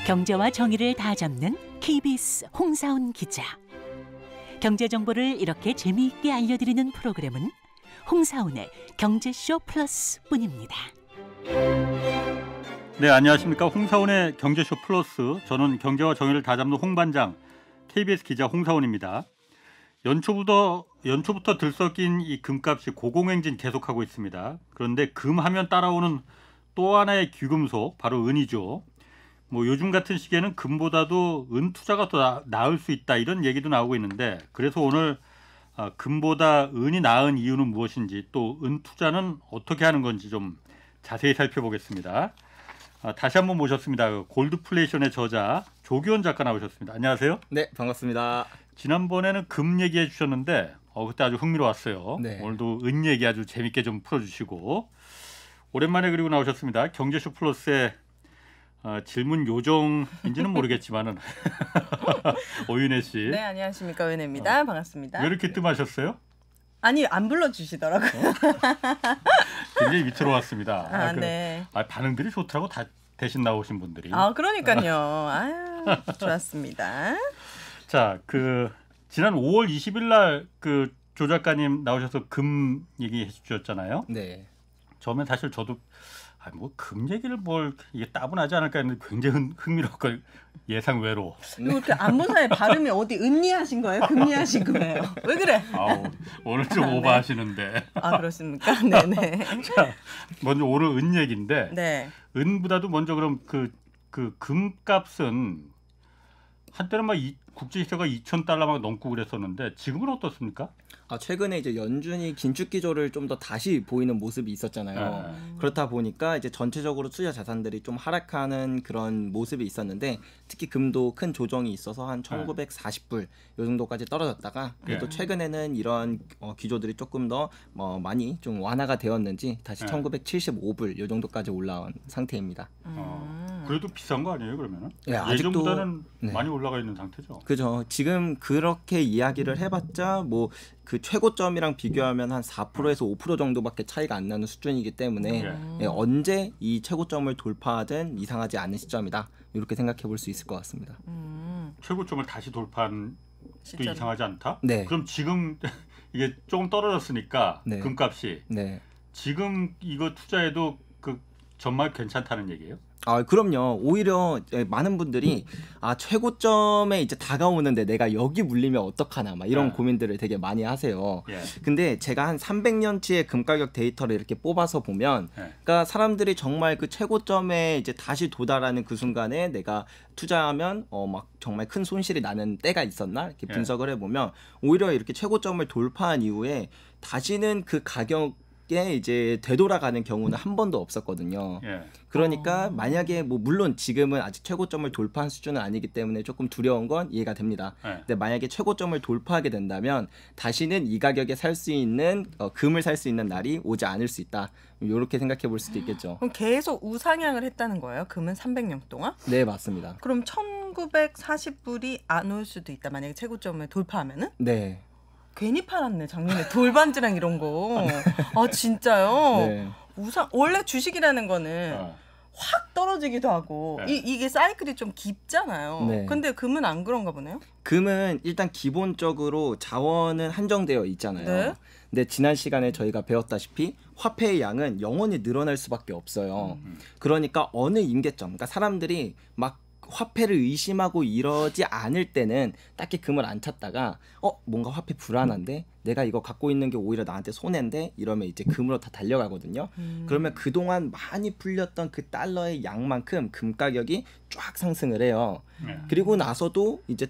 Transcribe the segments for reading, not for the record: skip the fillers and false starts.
경제와 정의를 다 잡는 KBS 홍사훈 기자. 경제 정보를 이렇게 재미있게 알려드리는 프로그램은 홍사훈의 경제쇼 플러스뿐입니다. 네, 안녕하십니까. 홍사훈의 경제쇼 플러스. 저는 경제와 정의를 다 잡는 홍반장 KBS 기자 홍사훈입니다. 연초부터 들썩인 이 금값이 고공행진 계속하고 있습니다. 그런데 금하면 따라오는 또 하나의 귀금속, 바로 은이죠. 뭐 요즘 같은 시기에는 금보다도 은 투자가 더 나을 수 있다, 이런 얘기도 나오고 있는데, 그래서 오늘 금보다 은이 나은 이유는 무엇인지, 또 은 투자는 어떻게 하는 건지 좀 자세히 살펴보겠습니다. 다시 한번 모셨습니다. 골드플레이션의 저자 조기원 작가 나오셨습니다. 안녕하세요. 네, 반갑습니다. 지난번에는 금 얘기해 주셨는데 그때 아주 흥미로웠어요. 네. 오늘도 은 얘기 아주 재밌게 좀 풀어주시고, 오랜만에 그리고 나오셨습니다. 경제쇼 플러스의 질문 요정인지는 모르겠지만은 오윤혜 씨. 네, 안녕하십니까, 오윤혜입니다. 반갑습니다. 왜 이렇게 뜸하셨어요? 아니, 안 불러주시더라고요. 굉장히 위태로웠습니다. 네. 반응들이 좋더라고, 다 대신 나오신 분들이. 그러니까요. 아유, 좋았습니다. 자, 지난 5월 20일 날 조 작가님 나오셔서 금 얘기해 주셨잖아요. 네. 처음에 사실 저도 금 얘기를 이게 따분하지 않을까 했는데 굉장히 흥미롭고 예상 외로. 이렇게 안무사의 발음이 어디 은니하신 거예요? 금니하신 거예요? 왜 그래? 오늘 좀 오버하시는데. 그렇습니까? 네네. 자, 먼저 오늘 은 얘기인데. 네. 은보다도 먼저 그럼 금값은 한때는 국제시세가 2,000달러 막 넘고 그랬었는데 지금은 어떻습니까? 최근에 이제 연준이 긴축 기조를 좀 더 다시 보이는 모습이 있었잖아요. 그렇다 보니까 이제 전체적으로 투자 자산들이 좀 하락하는 그런 모습이 있었는데, 특히 금도 큰 조정이 있어서 한 1,940불 이 정도까지 떨어졌다가, 그래도 최근에는 이런 기조들이 조금 더 많이 좀 완화가 되었는지 다시 1,975불 이 정도까지 올라온 상태입니다. 그래도 비싼 거 아니에요, 그러면은? 네, 예전보다는 네. 많이 올라가 있는 상태죠. 그죠. 지금 그렇게 이야기를 해봤자 그 최고점이랑 비교하면 한 4%에서 5% 정도밖에 차이가 안 나는 수준이기 때문에 언제 이 최고점을 돌파하든 이상하지 않은 시점이다, 이렇게 생각해 볼 수 있을 것 같습니다. 최고점을 다시 돌파한 또 이상하지 않다? 네. 그럼 지금 이게 조금 떨어졌으니까 네. 금값이 지금 이거 투자해도 정말 괜찮다는 얘기예요? 그럼요. 오히려 많은 분들이 최고점에 이제 다가오는데 내가 여기 물리면 어떡하나 이런 고민들을 되게 많이 하세요. 근데 제가 한 300년치의 금 가격 데이터를 이렇게 뽑아서 보면, 그러니까 사람들이 정말 그 최고점에 이제 다시 도달하는 그 순간에 내가 투자하면 정말 큰 손실이 나는 때가 있었나 이렇게 분석을 해보면, 오히려 이렇게 최고점을 돌파한 이후에 다시는 그 가격 이제 되돌아가는 경우는 한 번도 없었거든요. 그러니까 만약에 물론 지금은 아직 최고점을 돌파한 수준은 아니기 때문에 조금 두려운 건 이해가 됩니다. 근데 만약에 최고점을 돌파하게 된다면 다시는 이 가격에 살 수 있는 금을 살 수 있는 날이 오지 않을 수 있다, 이렇게 생각해 볼 수도 있겠죠. 그럼 계속 우상향을 했다는 거예요? 금은 300년 동안? 네, 맞습니다. 그럼 1,940불이 안 올 수도 있다, 만약에 최고점을 돌파하면은? 네. 괜히 팔았네, 작년에 돌반지랑 이런 거. 진짜요? 네. 원래 주식이라는 거는 확 떨어지기도 하고 이게 사이클이 좀 깊잖아요. 네. 근데 금은 안 그런가 보네요. 금은 일단 기본적으로 자원은 한정되어 있잖아요. 네. 근데 지난 시간에 저희가 배웠다시피 화폐의 양은 영원히 늘어날 수밖에 없어요. 그러니까 어느 임계점, 그러니까 사람들이 화폐를 의심하고 이러지 않을 때는 딱히 금을 안 찾다가 뭔가 화폐 불안한데 내가 이거 갖고 있는 게 오히려 나한테 손해인데, 이러면 이제 금으로 다 달려가거든요. 그러면 그동안 많이 풀렸던 그 달러의 양만큼 금 가격이 쫙 상승을 해요. 그리고 나서도 이제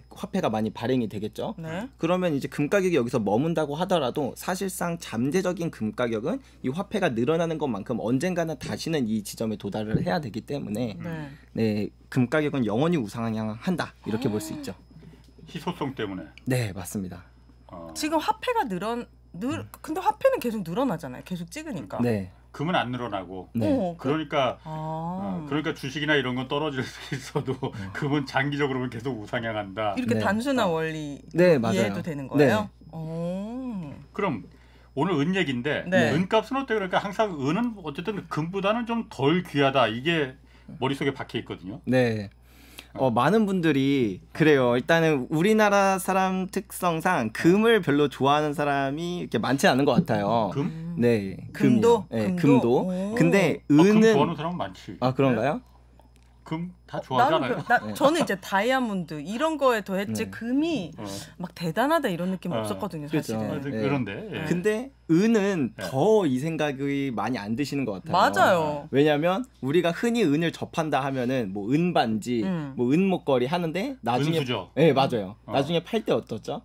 화폐가 많이 발행이 되겠죠. 그러면 이제 금 가격이 여기서 머문다고 하더라도 사실상 잠재적인 금 가격은 이 화폐가 늘어나는 것만큼 언젠가는 다시는 이 지점에 도달을 해야 되기 때문에 금 가격은 영원히 우상향한다, 이렇게 볼 수 있죠. 희소성 때문에. 네, 맞습니다. 지금 화폐가 근데 화폐는 계속 늘어나잖아요. 계속 찍으니까. 네. 금은 안 늘어나고. 네. 그러니까 주식이나 이런 건 떨어질 수 있어도 금은 장기적으로 보면 계속 우상향한다. 이렇게 단순한 원리 맞아요. 이해해도 되는 거예요? 그럼 오늘 은 얘기인데 은값은 어때요? 그러니까 항상 은은 어쨌든 금보다는 좀 덜 귀하다, 이게 머릿속에 박혀 있거든요. 네. 많은 분들이 그래요. 일단은 우리나라 사람 특성상 금을 별로 좋아하는 사람이 이렇게 많지 않은 것 같아요. 금? 네, 금도? 금이요. 네, 금도? 금도. 근데 금 은은 좋아하는 사람은 많지. 아 그런가요? 금 다 좋아하잖아요. 저는 이제 다이아몬드 이런 거에 더 했지 금이 막 대단하다 이런 느낌 없었거든요. 그렇죠. 사실은. 네. 그런데 네. 근데 은은 네. 더 이 생각이 많이 안 드시는 것 같아요. 맞아요. 왜냐하면 우리가 흔히 은을 접한다 하면은 뭐 은반지, 뭐 은목걸이 하는데 나중에 은수저. 네 맞아요. 나중에 팔 때 어떻죠?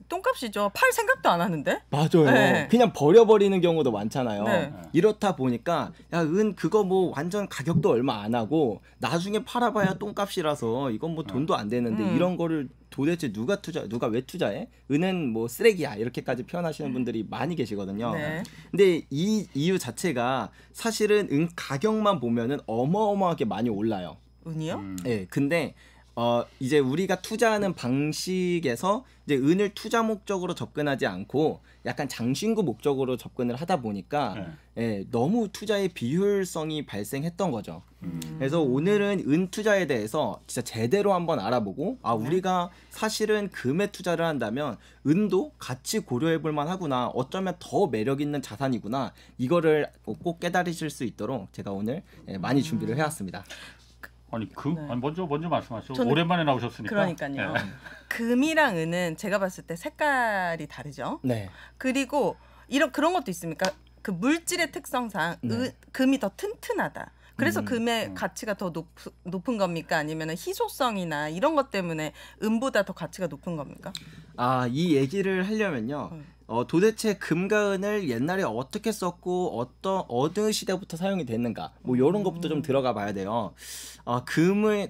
똥값이죠. 팔 생각도 안 하는데. 맞아요. 네. 그냥 버려버리는 경우도 많잖아요. 네. 이렇다 보니까 야, 은 그거 뭐 완전 가격도 얼마 안 하고 나중에 팔아봐야 똥값이라서 이건 뭐 돈도 안 되는데 이런 거를 도대체 누가 왜 투자해? 은은 뭐 쓰레기야 이렇게까지 표현하시는 분들이 많이 계시거든요. 네. 근데 이 이유 자체가 사실은 은 가격만 보면은 어마어마하게 많이 올라요. 은이요? 네, 근데 이제 우리가 투자하는 방식에서 이제 은을 투자 목적으로 접근하지 않고 약간 장신구 목적으로 접근을 하다 보니까 너무 투자의 비효율성이 발생했던 거죠. 그래서 오늘은 은 투자에 대해서 진짜 제대로 한번 알아보고 우리가 사실은 금에 투자를 한다면 은도 같이 고려해 볼 만하구나. 어쩌면 더 매력 있는 자산이구나. 이거를 꼭 깨달으실 수 있도록 제가 오늘 많이 준비를 해왔습니다. 아니 아니, 먼저 말씀하시죠. 저는 오랜만에 나오셨으니까. 그러니까요. 금이랑 은은 제가 봤을 때 색깔이 다르죠. 네. 그리고 그런 것도 있습니까? 그 물질의 특성상 금이 더 튼튼하다. 그래서 금의 가치가 더 높은 겁니까? 아니면 희소성이나 이런 것 때문에 은보다 더 가치가 높은 겁니까? 이 얘기를 하려면요. 도대체 금과 은을 옛날에 어떻게 썼고 어느 시대부터 사용이 됐는가 뭐 이런 것부터 좀 들어가 봐야 돼요.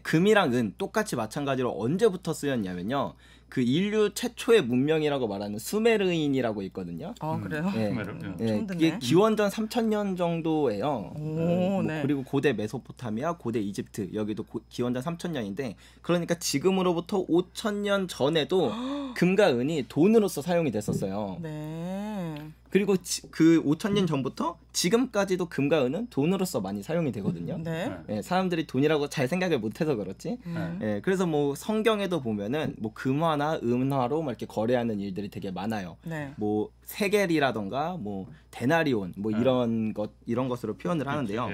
금이랑 은 똑같이 마찬가지로 언제부터 쓰였냐면요. 그 인류 최초의 문명이라고 말하는 수메르인이라고 있거든요. 그래요? 네. 처음 듣네. 이게 기원전 3000년 정도예요. 네. 그리고 고대 메소포타미아, 고대 이집트 여기도 기원전 3000년인데 그러니까 지금으로부터 5000년 전에도 금과 은이 돈으로서 사용이 됐었어요. 네. 그리고 그 5000년 전부터 지금까지도 금과 은은 돈으로서 많이 사용이 되거든요. 네. 사람들이 돈이라고 잘 생각을 못해서 그렇지. 그래서 뭐 성경에도 보면은 뭐 금화나 은화로 막 이렇게 거래하는 일들이 되게 많아요. 네. 뭐 세겔이라던가 뭐 데나리온 뭐 이런 것으로 표현을 하는데요.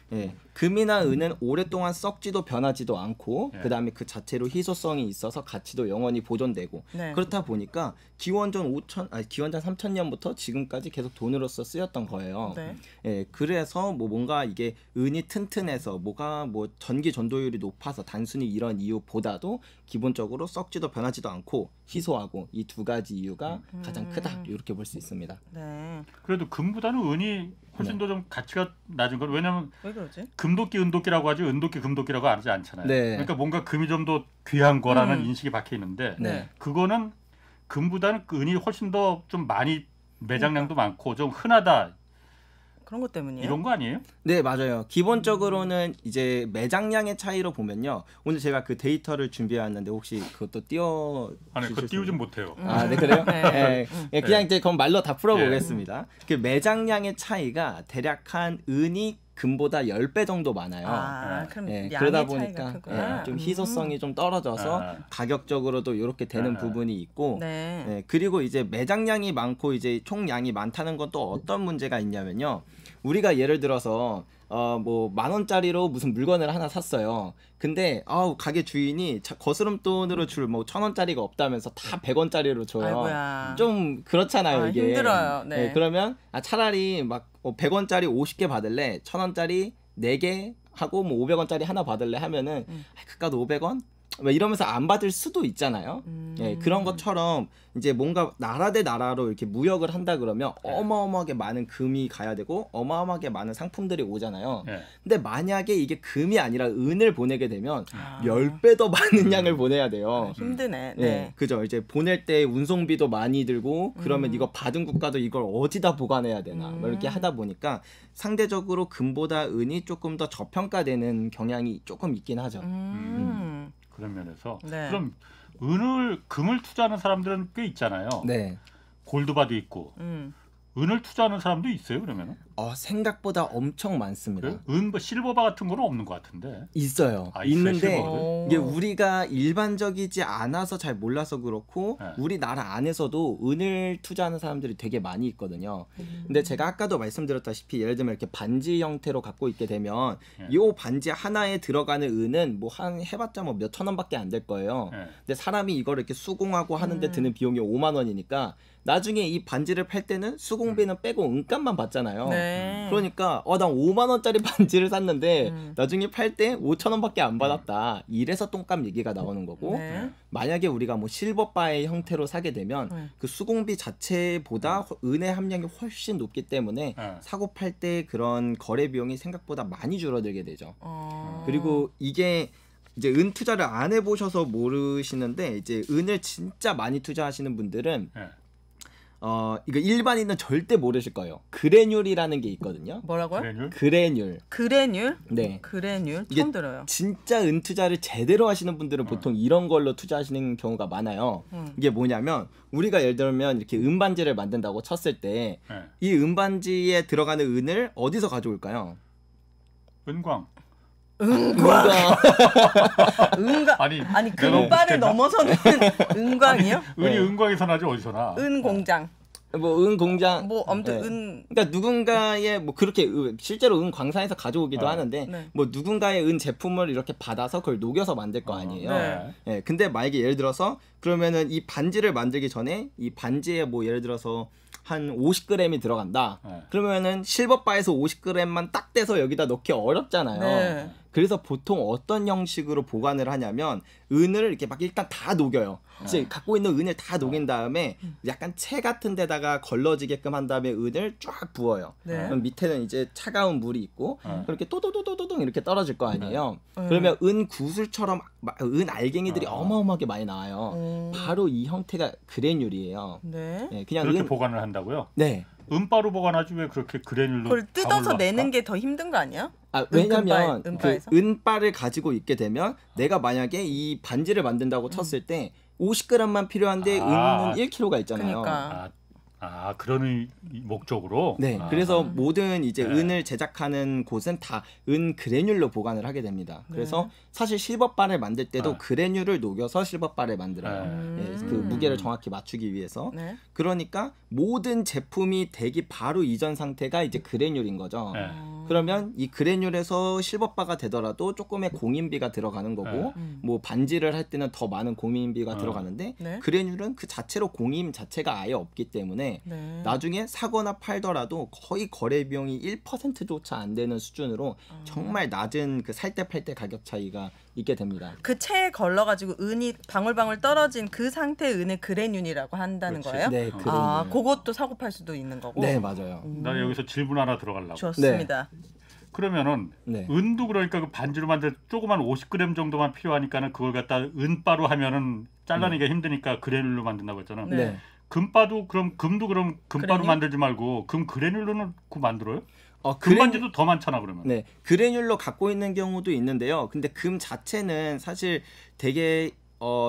네. 금이나 은은 오랫동안 썩지도 변하지도 않고 그다음에 그 자체로 희소성이 있어서 가치도 영원히 보존되고 그렇다 보니까 기원전 3000년부터 지금까지 계속 돈으로서 쓰였던 거예요. 그래서 뭐 뭔가 이게 은이 튼튼해서 뭐가 뭐 전기 전도율이 높아서 단순히 이런 이유보다도 기본적으로 썩지도 변하지도 않고 희소하고 이 두 가지 이유가 가장 크다 이렇게 볼 수 있습니다. 네. 그래도 금보다는 은이 훨씬 더 좀 가치가 낮은 건 왜냐면 왜 그러지? 금도끼 은도끼라고 하지 은도끼 금도끼라고 하지 않잖아요. 네. 그러니까 뭔가 금이 좀 더 귀한 거라는 인식이 박혀 있는데 그거는 금보다는 은이 훨씬 더 좀 많이 매장량도 많고 좀 흔하다. 그런 것 때문이에요? 이런 거 아니에요? 네, 맞아요. 기본적으로는 이제 매장량의 차이로 보면요. 오늘 제가 그 데이터를 준비해왔는데 혹시 그것도 아니, 그거 띄우진 못해요. 네, 그래요? 네. 그냥 이제 그럼 말로 다 풀어보겠습니다. 그 매장량의 차이가 대략 한 은이 금보다 10배 정도 많아요. 그럼 양의 그러다 차이가 보니까 크구나. 좀 희소성이 좀 떨어져서 가격적으로도 이렇게 되는 부분이 있고 그리고 이제 매장량이 많고 이제 총량이 많다는 건 또 어떤 문제가 있냐면요. 우리가 예를 들어서 뭐 10,000원짜리로 무슨 물건을 하나 샀어요. 근데 가게 주인이 거스름돈으로 줄 뭐 1,000원짜리가 없다면서 다 100원짜리로 줘요. 아이고야. 좀 그렇잖아요, 이게. 힘들어요. 네. 그러면 차라리 막 100원짜리 50개 받을래? 1,000원짜리 4개 하고 뭐 500원짜리 하나 받을래 하면은 그깟 500원? 왜 이러면서 안 받을 수도 있잖아요. 그런 것처럼 이제 뭔가 나라 대 나라로 이렇게 무역을 한다 그러면 어마어마하게 많은 금이 가야 되고 어마어마하게 많은 상품들이 오잖아요. 근데 만약에 이게 금이 아니라 은을 보내게 되면 10배 더 많은 양을 보내야 돼요. 힘드네. 네. 그죠. 이제 보낼 때 운송비도 많이 들고 그러면 이거 받은 국가도 이걸 어디다 보관해야 되나 뭐 이렇게 하다 보니까 상대적으로 금보다 은이 조금 더 저평가되는 경향이 조금 있긴 하죠. 그런 면에서 그럼 금을 투자하는 사람들은 꽤 있잖아요. 네. 골드바도 있고 은을 투자하는 사람도 있어요, 그러면은? 생각보다 엄청 많습니다. 그래? 은, 뭐 실버바 같은 거는 없는 것 같은데. 있어요. 아, 있는데 실버를? 이게 우리가 일반적이지 않아서 잘 몰라서 그렇고 네. 우리나라 안에서도 은을 투자하는 사람들이 되게 많이 있거든요. 근데 제가 아까도 말씀드렸다시피 예를 들면 이렇게 반지 형태로 갖고 있게 되면 이 반지 하나에 들어가는 은은 뭐 한 해봤자 뭐 몇 천 원밖에 안 될 거예요. 근데 사람이 이걸 이렇게 수공하고 하는데 드는 비용이 5만 원이니까 나중에 이 반지를 팔 때는 수공비는 빼고 은값만 받잖아요. 네. 그러니까 난 5만 원짜리 반지를 샀는데 나중에 팔 때 5천 원밖에 안 받았다. 이래서 똥값 얘기가 나오는 거고 네. 만약에 우리가 뭐 실버바의 형태로 사게 되면 그 수공비 자체보다 은의 함량이 훨씬 높기 때문에 사고 팔 때 그런 거래 비용이 생각보다 많이 줄어들게 되죠. 그리고 이게 이제 은 투자를 안 해보셔서 모르시는데 이제 은을 진짜 많이 투자하시는 분들은 이거 일반인은 절대 모르실 거예요. 그래뉼이라는 게 있거든요. 뭐라고요? 그래뉼? 그래뉼. 그래뉼? 네. 그래뉼 이게 처음 들어요. 진짜 은 투자를 제대로 하시는 분들은 보통 이런 걸로 투자하시는 경우가 많아요. 이게 뭐냐면 우리가 예를 들면 이렇게 은반지를 만든다고 쳤을 때 이 은반지에 들어가는 은을 어디서 가져올까요? 은광. 은광. 아니 금발을 넘어서는 은광이요? 은이 은광에서 나지 어디서 나? 은 공장. 뭐 은 공장. 뭐 아무튼 네. 은. 그러니까 누군가의 뭐 그렇게 실제로 은 광산에서 가져오기도 하는데 네. 뭐 누군가의 은 제품을 이렇게 받아서 그걸 녹여서 만들 거 아니에요. 네. 네. 근데 만약에 예를 들어서 그러면은 이 반지를 만들기 전에 이 반지에 뭐 예를 들어서 한 50g이 들어간다. 그러면은 실버바에서 50g만 딱 떼서 여기다 넣기 어렵잖아요. 네. 그래서 보통 어떤 형식으로 보관을 하냐면 은을 이렇게 막 일단 다 녹여요. 이제 갖고 있는 은을 다 녹인 다음에 약간 채 같은 데다가 걸러지게끔 한 다음에 은을 쫙 부어요. 네. 그럼 밑에는 이제 차가운 물이 있고 그렇게 또도도도도동 이렇게 떨어질 거 아니에요. 그러면 은 구슬처럼 은 알갱이들이 어마어마하게 많이 나와요. 바로 이 형태가 그래뉼이에요. 네. 네, 그냥 그렇게 보관을 한다고요? 네. 은바로 보관하지 왜 그렇게 그래뉼로 그걸 뜯어서 가물로 내는 게 더 힘든 거 아니야? 왜냐면 그 은바에서? 은바를 가지고 있게 되면 내가 만약에 이 반지를 만든다고 쳤을 때 50g만 필요한데 은은 1kg가 있잖아요. 그러니까. 그런 목적으로. 네, 그래서 모든 이제 은을 제작하는 곳은 다 은 그래뉼로 보관을 하게 됩니다. 그래서 사실 실버바를 만들 때도 그래뉼을 녹여서 실버바를 만들어요. 그 무게를 정확히 맞추기 위해서. 네. 그러니까 모든 제품이 되기 바로 이전 상태가 이제 그래뉼인 거죠. 그러면 이 그래뉼에서 실버바가 되더라도 조금의 공인비가 들어가는 거고 뭐 반지를 할 때는 더 많은 공인비가 들어가는데 네. 그래뉼은 그 자체로 공인 자체가 아예 없기 때문에 네. 나중에 사거나 팔더라도 거의 거래 비용이 1%조차 안 되는 수준으로 정말 낮은 그 살 때 팔 때 가격 차이가 있게 됩니다. 그 채에 걸러가지고 은이 방울방울 떨어진 그 상태의 은을 그래뉼이라고 한다는 그렇지. 거예요? 네, 그래뉼. 그것도 사고 팔 수도 있는 거고. 네, 맞아요. 나 여기서 질문 하나 들어가려고. 좋습니다. 그러면은 은도 그러니까 그 반지로 만들 조그만 50g 정도만 필요하니까는 그걸 갖다 은바로 하면은 잘라내기가 힘드니까 그래뉼로 만든다고 했잖아. 네. 금바도 그럼 금도 그럼 금바로 그래뉼? 만들지 말고 금 그래뉼로는 그 만들어요? 그래- 금반지도 더 많잖아 그러면. 네, 그래뉼로 갖고 있는 경우도 있는데요. 근데 금 자체는 사실 되게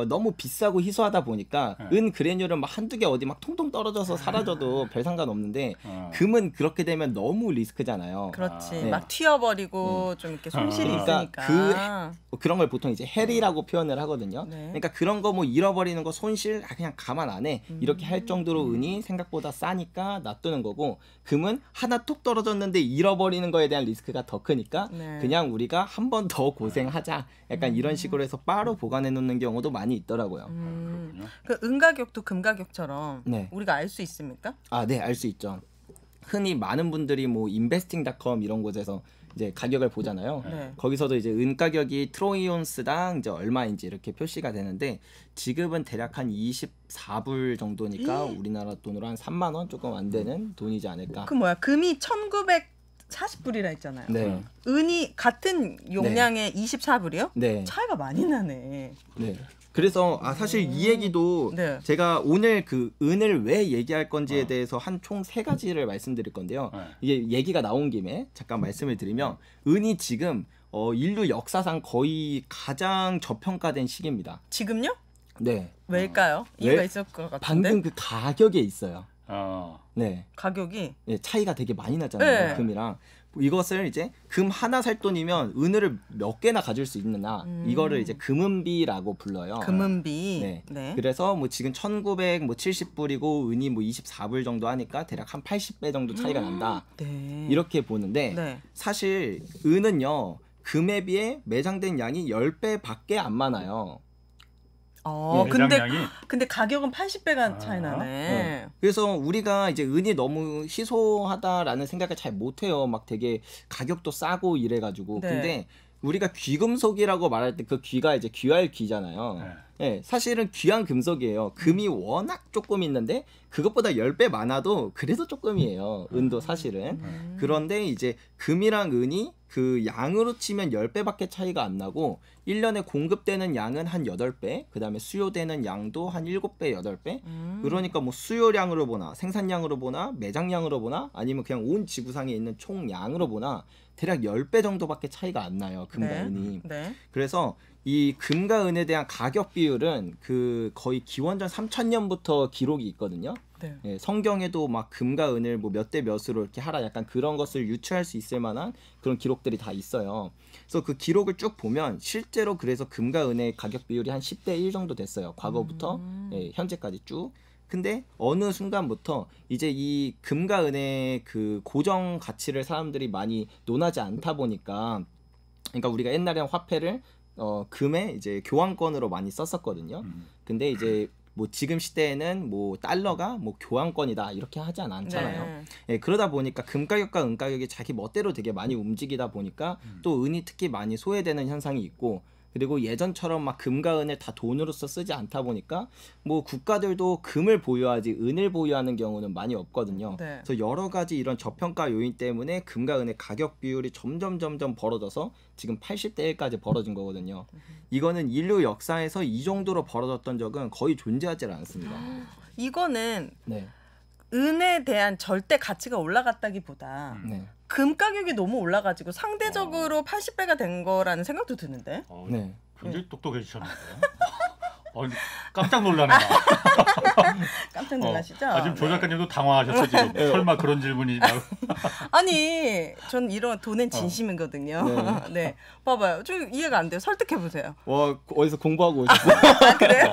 너무 비싸고 희소하다 보니까 은 그래뉼은 막 한두 개 어디 막 통통 떨어져서 사라져도 별 상관 없는데 금은 그렇게 되면 너무 리스크잖아요. 그렇지. 네. 막 튀어버리고 좀 이렇게 손실이 그러니까 있으니까. 그런 걸 보통 이제 해리라고 표현을 하거든요. 네. 그러니까 그런 거 뭐 잃어버리는 거 손실 그냥 가만 안 해. 이렇게 할 정도로 은이 생각보다 싸니까 놔두는 거고 금은 하나 톡 떨어졌는데 잃어버리는 거에 대한 리스크가 더 크니까 네. 그냥 우리가 한 번 더 고생하자. 약간 이런 식으로 해서 바로 보관해 놓는 경우도 많이 있더라고요. 그 은 가격도 금 가격처럼 네. 우리가 알 수 있습니까? 네, 알 수 있죠. 흔히 많은 분들이 뭐 investing.com 이런 곳에서 이제 가격을 보잖아요. 네. 거기서도 이제 은 가격이 트로이온스당 이제 얼마인지 이렇게 표시가 되는데 지금은 대략 한 24불 정도니까 우리나라 돈으로 한 3만 원 조금 안 되는 돈이지 않을까. 그 뭐야? 금이 1940불이라 했잖아요. 네. 은이 같은 용량의 24불이요? 네. 차이가 많이 나네. 네. 그래서 사실 이 얘기도 네. 제가 오늘 그 은을 왜 얘기할 건지에 대해서 한 총 3가지를 말씀드릴 건데요. 이게 얘기가 나온 김에 잠깐 말씀을 드리면 은이 지금 인류 역사상 거의 가장 저평가된 시기입니다. 지금요? 네. 왜일까요? 이유가 왜? 있을 것 같은데. 방금 그 가격에 있어요. 어. 네. 가격이 네, 차이가 되게 많이 나잖아요. 네. 금이랑. 이것을 이제 금 하나 살 돈이면 은을 몇 개나 가질 수 있느냐 이거를 이제 금은비라고 불러요. 금은비. 네. 네. 그래서 뭐 지금 1970불이고 은이 뭐 24불 정도 하니까 대략 한 80배 정도 차이가 난다. 네. 이렇게 보는데 네. 사실 은은요 금에 비해 매장된 양이 10배밖에 안 많아요. 근데 가격은 80배가 차이 나네. 네. 그래서 우리가 이제 은이 너무 희소하다라는 생각을 잘 못해요. 막 되게 가격도 싸고 이래가지고. 네. 근데 우리가 귀금속이라고 말할 때 그 귀가 이제 귀할 귀잖아요. 네, 사실은 귀한 금속이에요. 금이 워낙 조금 있는데 그것보다 10배 많아도 그래도 조금이에요. 은도 사실은. 그런데 이제 금이랑 은이 그 양으로 치면 10배밖에 차이가 안 나고 1년에 공급되는 양은 한 8배, 그다음에 수요되는 양도 한 7배, 8배. 그러니까 뭐 수요량으로 보나 생산량으로 보나 매장량으로 보나 아니면 그냥 온 지구상에 있는 총량으로 보나 대략 10배 정도밖에 차이가 안 나요. 금과 네. 은이. 네. 그래서 이 금과 은에 대한 가격 비율은 그 거의 기원전 3000년부터 기록이 있거든요. 네. 예, 성경에도 막 금과 은을 뭐 몇 대 몇으로 이렇게 하라 약간 그런 것을 유추할 수 있을 만한 그런 기록들이 다 있어요. 그래서 그 기록을 쭉 보면 실제로 그래서 금과 은의 가격 비율이 한 10대 1 정도 됐어요. 과거부터 예, 현재까지 쭉. 근데 어느 순간부터 이제 이 금과 은의 그 고정 가치를 사람들이 많이 논하지 않다 보니까 그러니까 우리가 옛날에 화폐를 금에 이제 교환권으로 많이 썼었거든요. 근데 이제 뭐 지금 시대에는 뭐 달러가 뭐 교환권이다 이렇게 하지 않잖아요. 네. 예, 그러다 보니까 금 가격과 은 가격이 자기 멋대로 되게 많이 움직이다 보니까 또 은이 특히 많이 소외되는 현상이 있고 그리고 예전처럼 막 금과 은을 다 돈으로서 쓰지 않다 보니까 뭐 국가들도 금을 보유하지 은을 보유하는 경우는 많이 없거든요. 네. 그래서 여러 가지 이런 저평가 요인 때문에 금과 은의 가격 비율이 점점 벌어져서 지금 80대 1까지 벌어진 거거든요. 이거는 인류 역사에서 이 정도로 벌어졌던 적은 거의 존재하지 않습니다. 이거는 네. 은에 대한 절대 가치가 올라갔다기보다 네. 금 가격이 너무 올라가지고 상대적으로 80배가 된 거라는 생각도 드는데. 네. 굉장히 똑똑해지셨는데요. 깜짝 놀라네요. 깜짝 놀라시죠? 지금 조 작가님도 당황하셨어 지금. 설마 그런 질문이 나오. 아니, 전 이런 돈엔 진심이거든요. 네. 봐봐요. 좀 이해가 안 돼요. 설득해 보세요. 어디서 공부하고 오셨어요? 아, 그래요?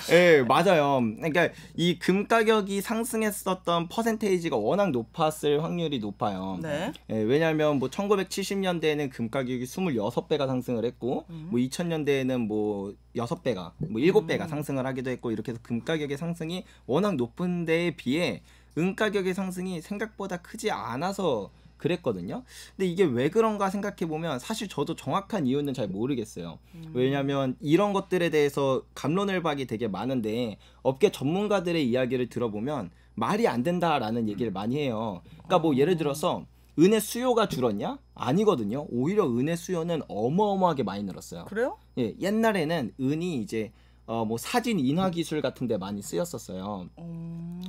네, 맞아요. 그러니까 이 금 가격이 상승했었던 퍼센테이지가 워낙 높았을 확률이 높아요. 네. 왜냐하면 뭐 1970년대에는 금 가격이 26배가 상승을 했고 뭐 2000년대에는 뭐 6배가 뭐 7배가 상승을 하기도 했고 이렇게 해서 금 가격의 상승이 워낙 높은 데에 비해 은 가격의 상승이 생각보다 크지 않아서 그랬거든요. 근데 이게 왜 그런가 생각해 보면 사실 저도 정확한 이유는 잘 모르겠어요. 왜냐하면 이런 것들에 대해서 갑론을박이 되게 많은데 업계 전문가들의 이야기를 들어보면 말이 안 된다라는 얘기를 많이 해요. 그러니까 뭐 예를 들어서 은의 수요가 줄었냐? 아니거든요. 오히려 은의 수요는 어마어마하게 많이 늘었어요. 그래요? 예, 옛날에는 은이 이제 뭐 사진 인화 기술 같은 데 많이 쓰였었어요.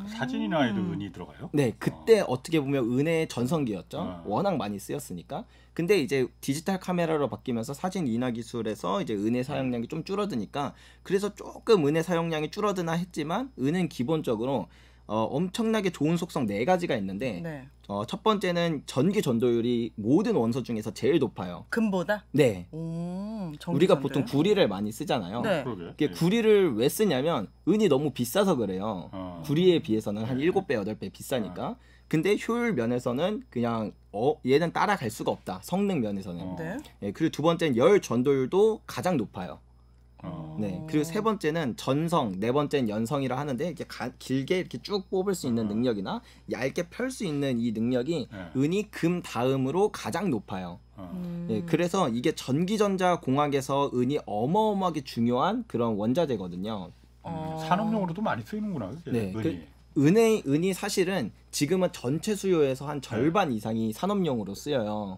사진 인화에도 은이 들어가요? 네, 그때 어떻게 보면 은의 전성기였죠. 워낙 많이 쓰였으니까. 근데 이제 디지털 카메라로 바뀌면서 사진 인화 기술에서 이제 은의 사용량이 좀 줄어드니까 그래서 조금 은의 사용량이 줄어드나 했지만 은은 기본적으로 엄청나게 좋은 속성 4가지가 있는데 네. 첫 번째는 전기 전도율이 모든 원소 중에서 제일 높아요. 금보다? 네. 우리가 보통 구리를 많이 쓰잖아요. 네. 이게 구리를 왜 쓰냐면 은이 너무 비싸서 그래요. 구리에 비해서는 한 7배, 8배 비싸니까. 근데 효율 면에서는 그냥 얘는 따라갈 수가 없다. 성능 면에서는. 네. 예, 그리고 두 번째는 열 전도율도 가장 높아요. 네. 그리고 세 번째는 전성, 네 번째는 연성이라 하는데 이렇게 길게 이렇게 쭉 뽑을 수 있는 능력이나 얇게 펼 수 있는 이 능력이 은이 금 다음으로 가장 높아요. 네, 그래서 이게 전기전자 공학에서 은이 어마어마하게 중요한 그런 원자재거든요. 산업용으로도 많이 쓰이는구나. 네. 은이. 은이 사실은 지금은 전체 수요에서 한 절반 이상이 산업용으로 쓰여요.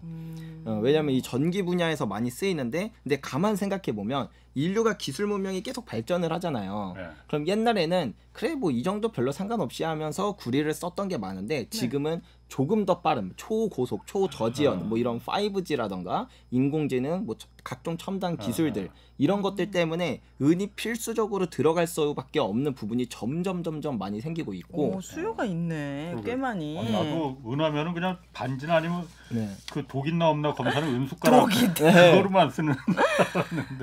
왜냐하면 이 전기 분야에서 많이 쓰이는데 근데 가만 생각해 보면 인류가 기술 문명이 계속 발전을 하잖아요. 그럼 옛날에는 그래 뭐 이 정도 별로 상관없이 하면서 구리를 썼던 게 많은데 지금은 조금 더 빠른 초고속, 초저지연 뭐 이런 5G라던가 인공지능 뭐 각종 첨단 기술들 이런 것들 때문에 은이 필수적으로 들어갈 수밖에 없는 부분이 점점 많이 생기고 있고 수요가 있네. 꽤 많이. 나도 은하면은 그냥 반지나 아니면 네. 그 독 있나 없나 검사는 은숟가락 독이 그거로만 쓰는.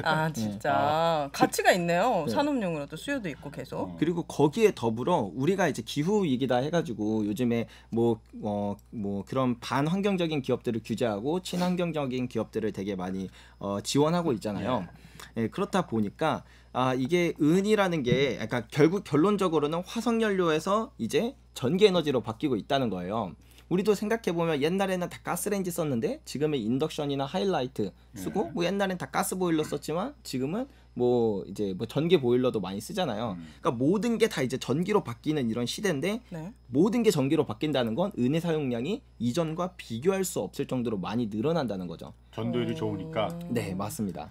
아 진짜 가치가 있네요. 산업용으로도 수요도 있고 계속. 그리고 거기에 더불어 우리가 이제 기후 위기다 해가지고 요즘에 뭐 그런 반환경적인 기업들을 규제하고 친환경적인 기업들을 되게 많이 지원하고 있잖아요. 예, 그렇다 보니까 이게 은이라는 게 약간 결국 결론적으로는 화석연료에서 이제 전기 에너지로 바뀌고 있다는 거예요. 우리도 생각해보면 옛날에는 다 가스레인지 썼는데 지금은 인덕션이나 하이라이트 쓰고 뭐 옛날엔 다 가스 보일러 썼지만 지금은 뭐 이제 뭐 전기 보일러도 많이 쓰잖아요. 그러니까 모든 게 다 이제 전기로 바뀌는 이런 시대인데 모든 게 전기로 바뀐다는 건 은의 사용량이 이전과 비교할 수 없을 정도로 많이 늘어난다는 거죠. 전도율이 좋으니까. 네, 맞습니다.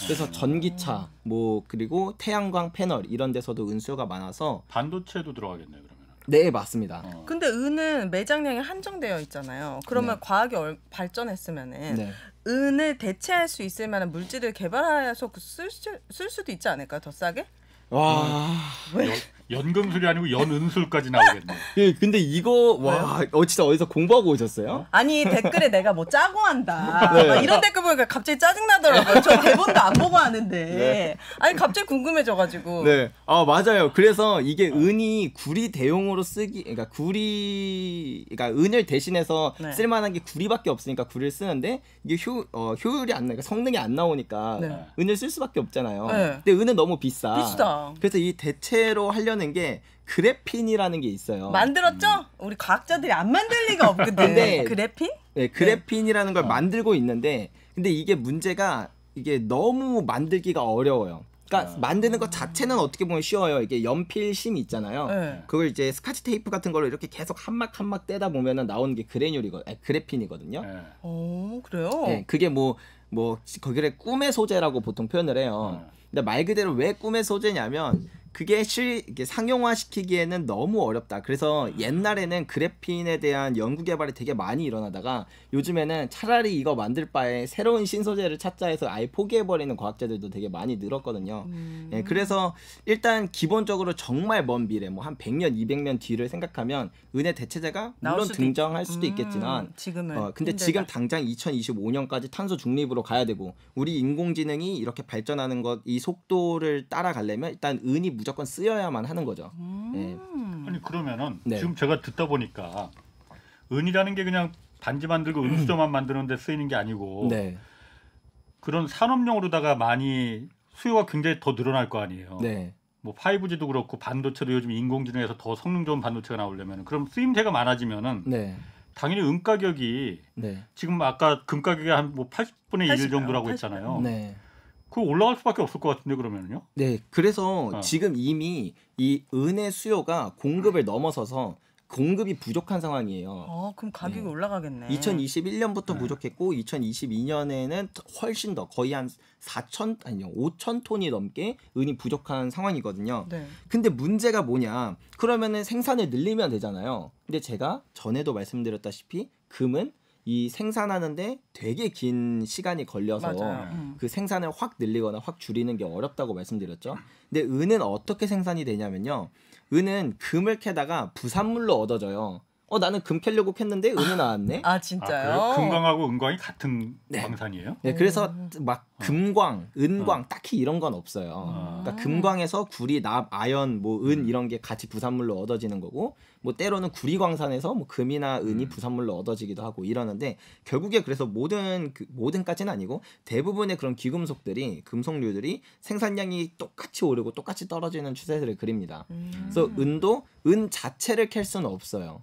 그래서 전기차 뭐 그리고 태양광 패널 이런 데서도 은수요가 많아서 반도체도 들어가겠네요, 그러면. 네, 맞습니다. 근데 은은 매장량이 한정되어 있잖아요. 그러면 과학이 발전했으면은 은을 대체할 수 있을 만한 물질을 개발해서 쓸 수도 있지 않을까요? 더 싸게? 와. 연금술이 아니고 연은술까지 나오겠네. 예, 근데 이거 와, 진짜 어디서 공부하고 오셨어요? 아니 댓글에 내가 뭐 짜고 한다. 막 이런 댓글 보니까 갑자기 짜증 나더라고요. 저 대본도 안 보고 하는데. 아니 갑자기 궁금해져가지고. 네, 맞아요. 그래서 이게 은이 구리 대용으로 그러니까 그러니까 은을 대신해서 쓸만한 게 구리밖에 없으니까 구리를 쓰는데 이게 효율이 안 나니까 성능이 안 나오니까 은을 쓸 수밖에 없잖아요. 근데 은은 너무 비싸. 그래서 이 대체로 하려는 게 그래핀이라는 게 있어요. 만들었죠? 우리 과학자들이 안 만들 리가 없거든. 그래핀? 네, 그래핀이라는 걸 만들고 있는데 근데 이게 문제가 이게 너무 만들기가 어려워요. 그러니까 만드는 것 자체는 어떻게 보면 쉬워요. 이게 연필심 있잖아요. 그걸 이제 스카치 테이프 같은 걸로 이렇게 계속 한 막 떼다 보면은 나오는 게 그래핀이거든요. 오, 그래요? 네, 그게 뭐 거기를 꿈의 소재라고 보통 표현을 해요. 근데 말 그대로 왜 꿈의 소재냐면 그게 이게 상용화시키기에는 너무 어렵다. 그래서 옛날에는 그래핀에 대한 연구 개발이 되게 많이 일어나다가 요즘에는 차라리 이거 만들 바에 새로운 신소재를 찾자 해서 아예 포기해버리는 과학자들도 되게 많이 늘었거든요. 예, 그래서 일단 기본적으로 정말 먼 미래, 뭐 한 100년, 200년 뒤를 생각하면 은의 대체제가 물론 등장할 수도 있겠지만 지금은 근데 힘들다. 지금 당장 2025년까지 탄소 중립으로 가야 되고 우리 인공지능이 이렇게 발전하는 이 속도를 따라가려면 일단 은이 무조건 쓰여야만 하는 거죠. 네. 아니 그러면은 지금 제가 듣다 보니까 은이라는 게 그냥 반지 만들고 은수저만 만드는 데 쓰이는 게 아니고 그런 산업용으로다가 많이 수요가 굉장히 더 늘어날 거 아니에요. 뭐 5G도 그렇고 반도체도 요즘 인공지능에서 더 성능 좋은 반도체가 나오려면 그럼 쓰임새가 많아지면은 당연히 은 가격이 지금 아까 금 가격이 한 뭐 80분의 1 정도라고 했잖아요. 그거 올라갈 수밖에 없을 것 같은데 그러면요? 네, 그래서 지금 이미 이 은의 수요가 공급을 넘어서서 공급이 부족한 상황이에요. 그럼 가격이 올라가겠네. 2021년부터 부족했고 2022년에는 훨씬 더 거의 한 5천 톤이 넘게 은이 부족한 상황이거든요. 근데 문제가 뭐냐? 그러면은 생산을 늘리면 되잖아요. 근데 제가 전에도 말씀드렸다시피 금은 이 생산하는데 되게 긴 시간이 걸려서 그 생산을 확 늘리거나 확 줄이는 게 어렵다고 말씀드렸죠. 근데 은은 어떻게 생산이 되냐면요. 은은 금을 캐다가 부산물로 얻어져요. 나는 금 캐려고 캤는데 은이 나왔네. 진짜요? 금광하고 은광이 같은 광산이에요? 네, 그래서 막 금광, 은광 딱히 이런 건 없어요. 그러니까 금광에서 구리, 납, 아연, 뭐 은 이런 게 같이 부산물로 얻어지는 거고, 뭐 때로는 구리광산에서 뭐 금이나 은이 부산물로 얻어지기도 하고 이러는데 결국에 그래서 모든까지는 아니고 대부분의 그런 귀금속들이 금속류들이 생산량이 똑같이 오르고 똑같이 떨어지는 추세를 그립니다. 그래서 은도 은 자체를 캘 수는 없어요.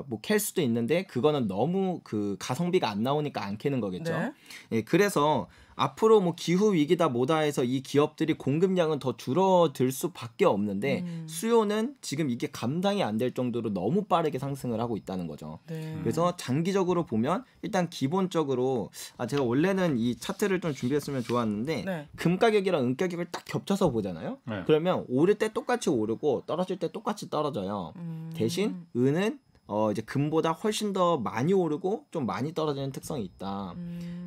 뭐 캘 수도 있는데 그거는 너무 그 가성비가 안 나오니까 안 캐는 거겠죠. 예, 그래서 앞으로 뭐 기후 위기다 뭐다 해서 이 기업들이 공급량은 더 줄어들 수밖에 없는데 수요는 지금 이게 감당이 안 될 정도로 너무 빠르게 상승을 하고 있다는 거죠. 그래서 장기적으로 보면 일단 기본적으로 제가 원래는 이 차트를 좀 준비했으면 좋았는데 금 가격이랑 은 가격을 딱 겹쳐서 보잖아요. 그러면 오를 때 똑같이 오르고 떨어질 때 똑같이 떨어져요. 대신 은은 이제 금보다 훨씬 더 많이 오르고 좀 많이 떨어지는 특성이 있다.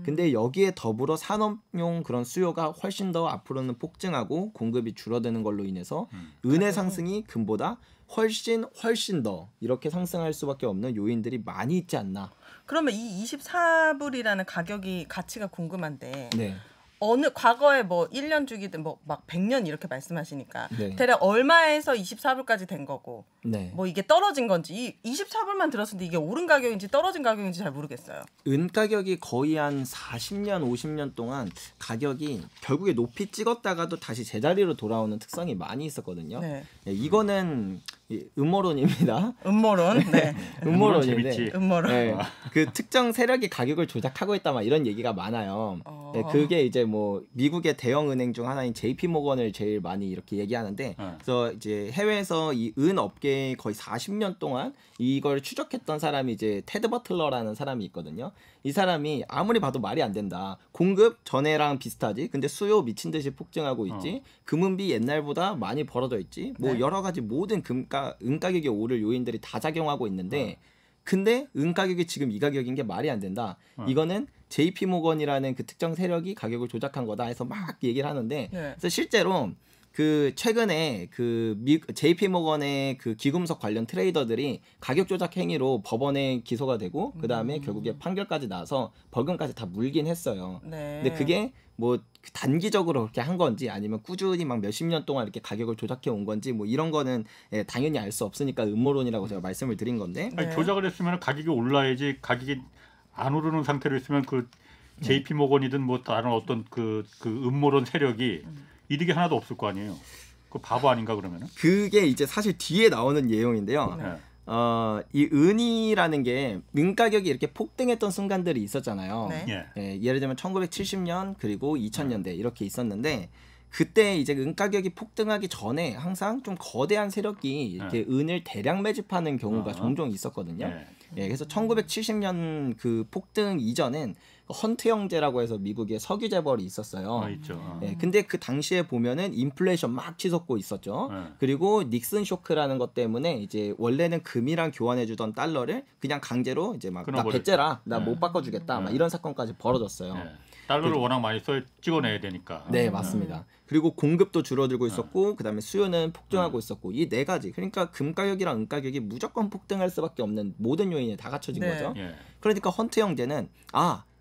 근데 여기에 더불어 산업용 그런 수요가 훨씬 더 앞으로는 폭증하고 공급이 줄어드는 걸로 인해서 은의 상승이 금보다 훨씬 더 이렇게 상승할 수밖에 없는 요인들이 많이 있지 않나. 그러면 이 24불이라는 가치가 궁금한데 네. 어느 과거에 뭐 1년 주기든 뭐 막 100년 이렇게 말씀하시니까 네. 대략 얼마에서 24불까지 된 거고 네. 뭐 이게 떨어진 건지 이 24불만 들었는데 이게 오른 가격인지 떨어진 가격인지 잘 모르겠어요. 은 가격이 거의 한 40년, 50년 동안 가격이 결국에 높이 찍었다가도 다시 제자리로 돌아오는 특성이 많이 있었거든요. 네. 네, 이거는 음모론입니다. 음모론. 네. 음모론인데 재밌지. 음모론. 네, 그 특정 세력이 가격을 조작하고 있다 막 이런 얘기가 많아요. 네, 그게 이제 뭐 미국의 대형 은행 중 하나인 JP 모건을 제일 많이 이렇게 얘기하는데 그래서 이제 해외에서 이 은 업계에 거의 40년 동안 이걸 추적했던 사람이 이제 테드 버틀러라는 사람이 있거든요. 이 사람이 아무리 봐도 말이 안 된다. 공급 전에랑 비슷하지. 근데 수요 미친 듯이 폭증하고 있지. 금은비 옛날보다 많이 벌어져 있지. 뭐 네. 여러 가지 모든 은 가격이 오를 요인들이 다 작용하고 있는데 근데 은 가격이 지금 이 가격인 게 말이 안 된다. 이거는 JP 모건이라는 그 특정 세력이 가격을 조작한 거다 해서 막 얘기를 하는데 네. 그래서 실제로 그 최근에 그 JP 모건의 그 기금속 관련 트레이더들이 가격 조작 행위로 법원에 기소가 되고 그다음에 결국에 판결까지 나서 벌금까지 다 물긴 했어요. 네. 근데 그게 뭐 단기적으로 그렇게 한 건지 아니면 꾸준히 막 몇십 년 동안 이렇게 가격을 조작해 온 건지 뭐 이런 거는 당연히 알 수 없으니까 음모론이라고 제가 말씀을 드린 건데 아니, 네. 조작을 했으면 가격이 올라야지. 가격이 안 오르는 상태로 있으면 그 JP 모건이든 뭐 다른 어떤 그 음모론 세력이 이득이 하나도 없을 거 아니에요. 그 바보 아닌가 그러면은? 그게 이제 사실 뒤에 나오는 내용인데요. 네. 이 은이라는 게 은 가격이 이렇게 폭등했던 순간들이 있었잖아요. 네. 예. 예를 들면 1970년 그리고 2000년대 이렇게 있었는데 그때 이제 은 가격이 폭등하기 전에 항상 좀 거대한 세력이 이렇게 은을 대량 매집하는 경우가 종종 있었거든요. 그래서 1970년 그 폭등 이전엔 헌트 형제라고 해서 미국의 석유 재벌이 있었어요. 있죠. 근데 그 당시에 보면은 인플레이션 막 치솟고 있었죠. 그리고 닉슨 쇼크라는 것 때문에 이제 원래는 금이랑 교환해주던 달러를 그냥 강제로 이제 막 나 배째라, 나 못 바꿔주겠다, 막 이런 사건까지 벌어졌어요. 달러를 워낙 많이 찍어내야 되니까. 네, 맞습니다. 그리고 공급도 줄어들고 있었고, 그다음에 수요는 폭증하고 있었고, 이 네 가지. 그러니까 금 가격이랑 은 가격이 무조건 폭등할 수밖에 없는 모든 요인이 다 갖춰진 네. 거죠. 그러니까 헌트 형제는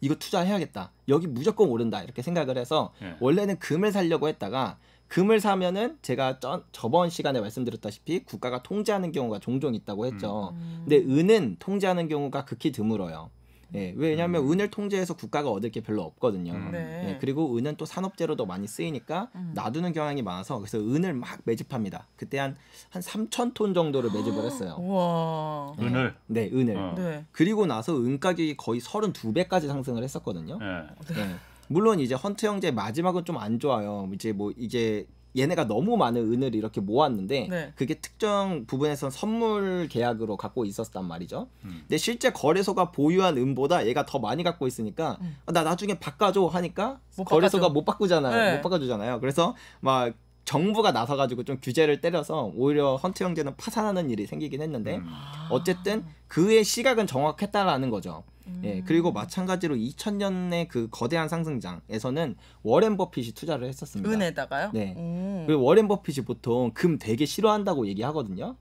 이거 투자해야겠다. 여기 무조건 오른다. 이렇게 생각을 해서 원래는 금을 사려고 했다가 금을 사면은 제가 저번 시간에 말씀드렸다시피 국가가 통제하는 경우가 종종 있다고 했죠. 근데 은은 통제하는 경우가 극히 드물어요. 왜냐하면 은을 통제해서 국가가 얻을 게 별로 없거든요. 그리고 은은 또 산업재료도 많이 쓰이니까 놔두는 경향이 많아서 그래서 은을 막 매집합니다. 그때 한 3,000톤 정도를 매집을 했어요. 우와. 은을? 네, 은을. 네. 그리고 나서 은 가격이 거의 32배까지 상승을 했었거든요. 물론 이제 헌트 형제 마지막은 좀 안 좋아요. 이제 얘네가 너무 많은 은을 이렇게 모았는데 그게 특정 부분에선 선물 계약으로 갖고 있었단 말이죠. 근데 실제 거래소가 보유한 은보다 얘가 더 많이 갖고 있으니까 나 나중에 바꿔줘 하니까 거래소가 못 바꾸잖아요. 못 바꿔주잖아요. 그래서 막 정부가 나서가지고 좀 규제를 때려서 오히려 헌트 형제는 파산하는 일이 생기긴 했는데 어쨌든 그의 시각은 정확했다라는 거죠. 그리고 마찬가지로 2000년의 그 거대한 상승장에서는 워렌 버핏이 투자를 했었습니다. 은에다가요? 네. 그리고 워렌 버핏이 보통 금 되게 싫어한다고 얘기하거든요.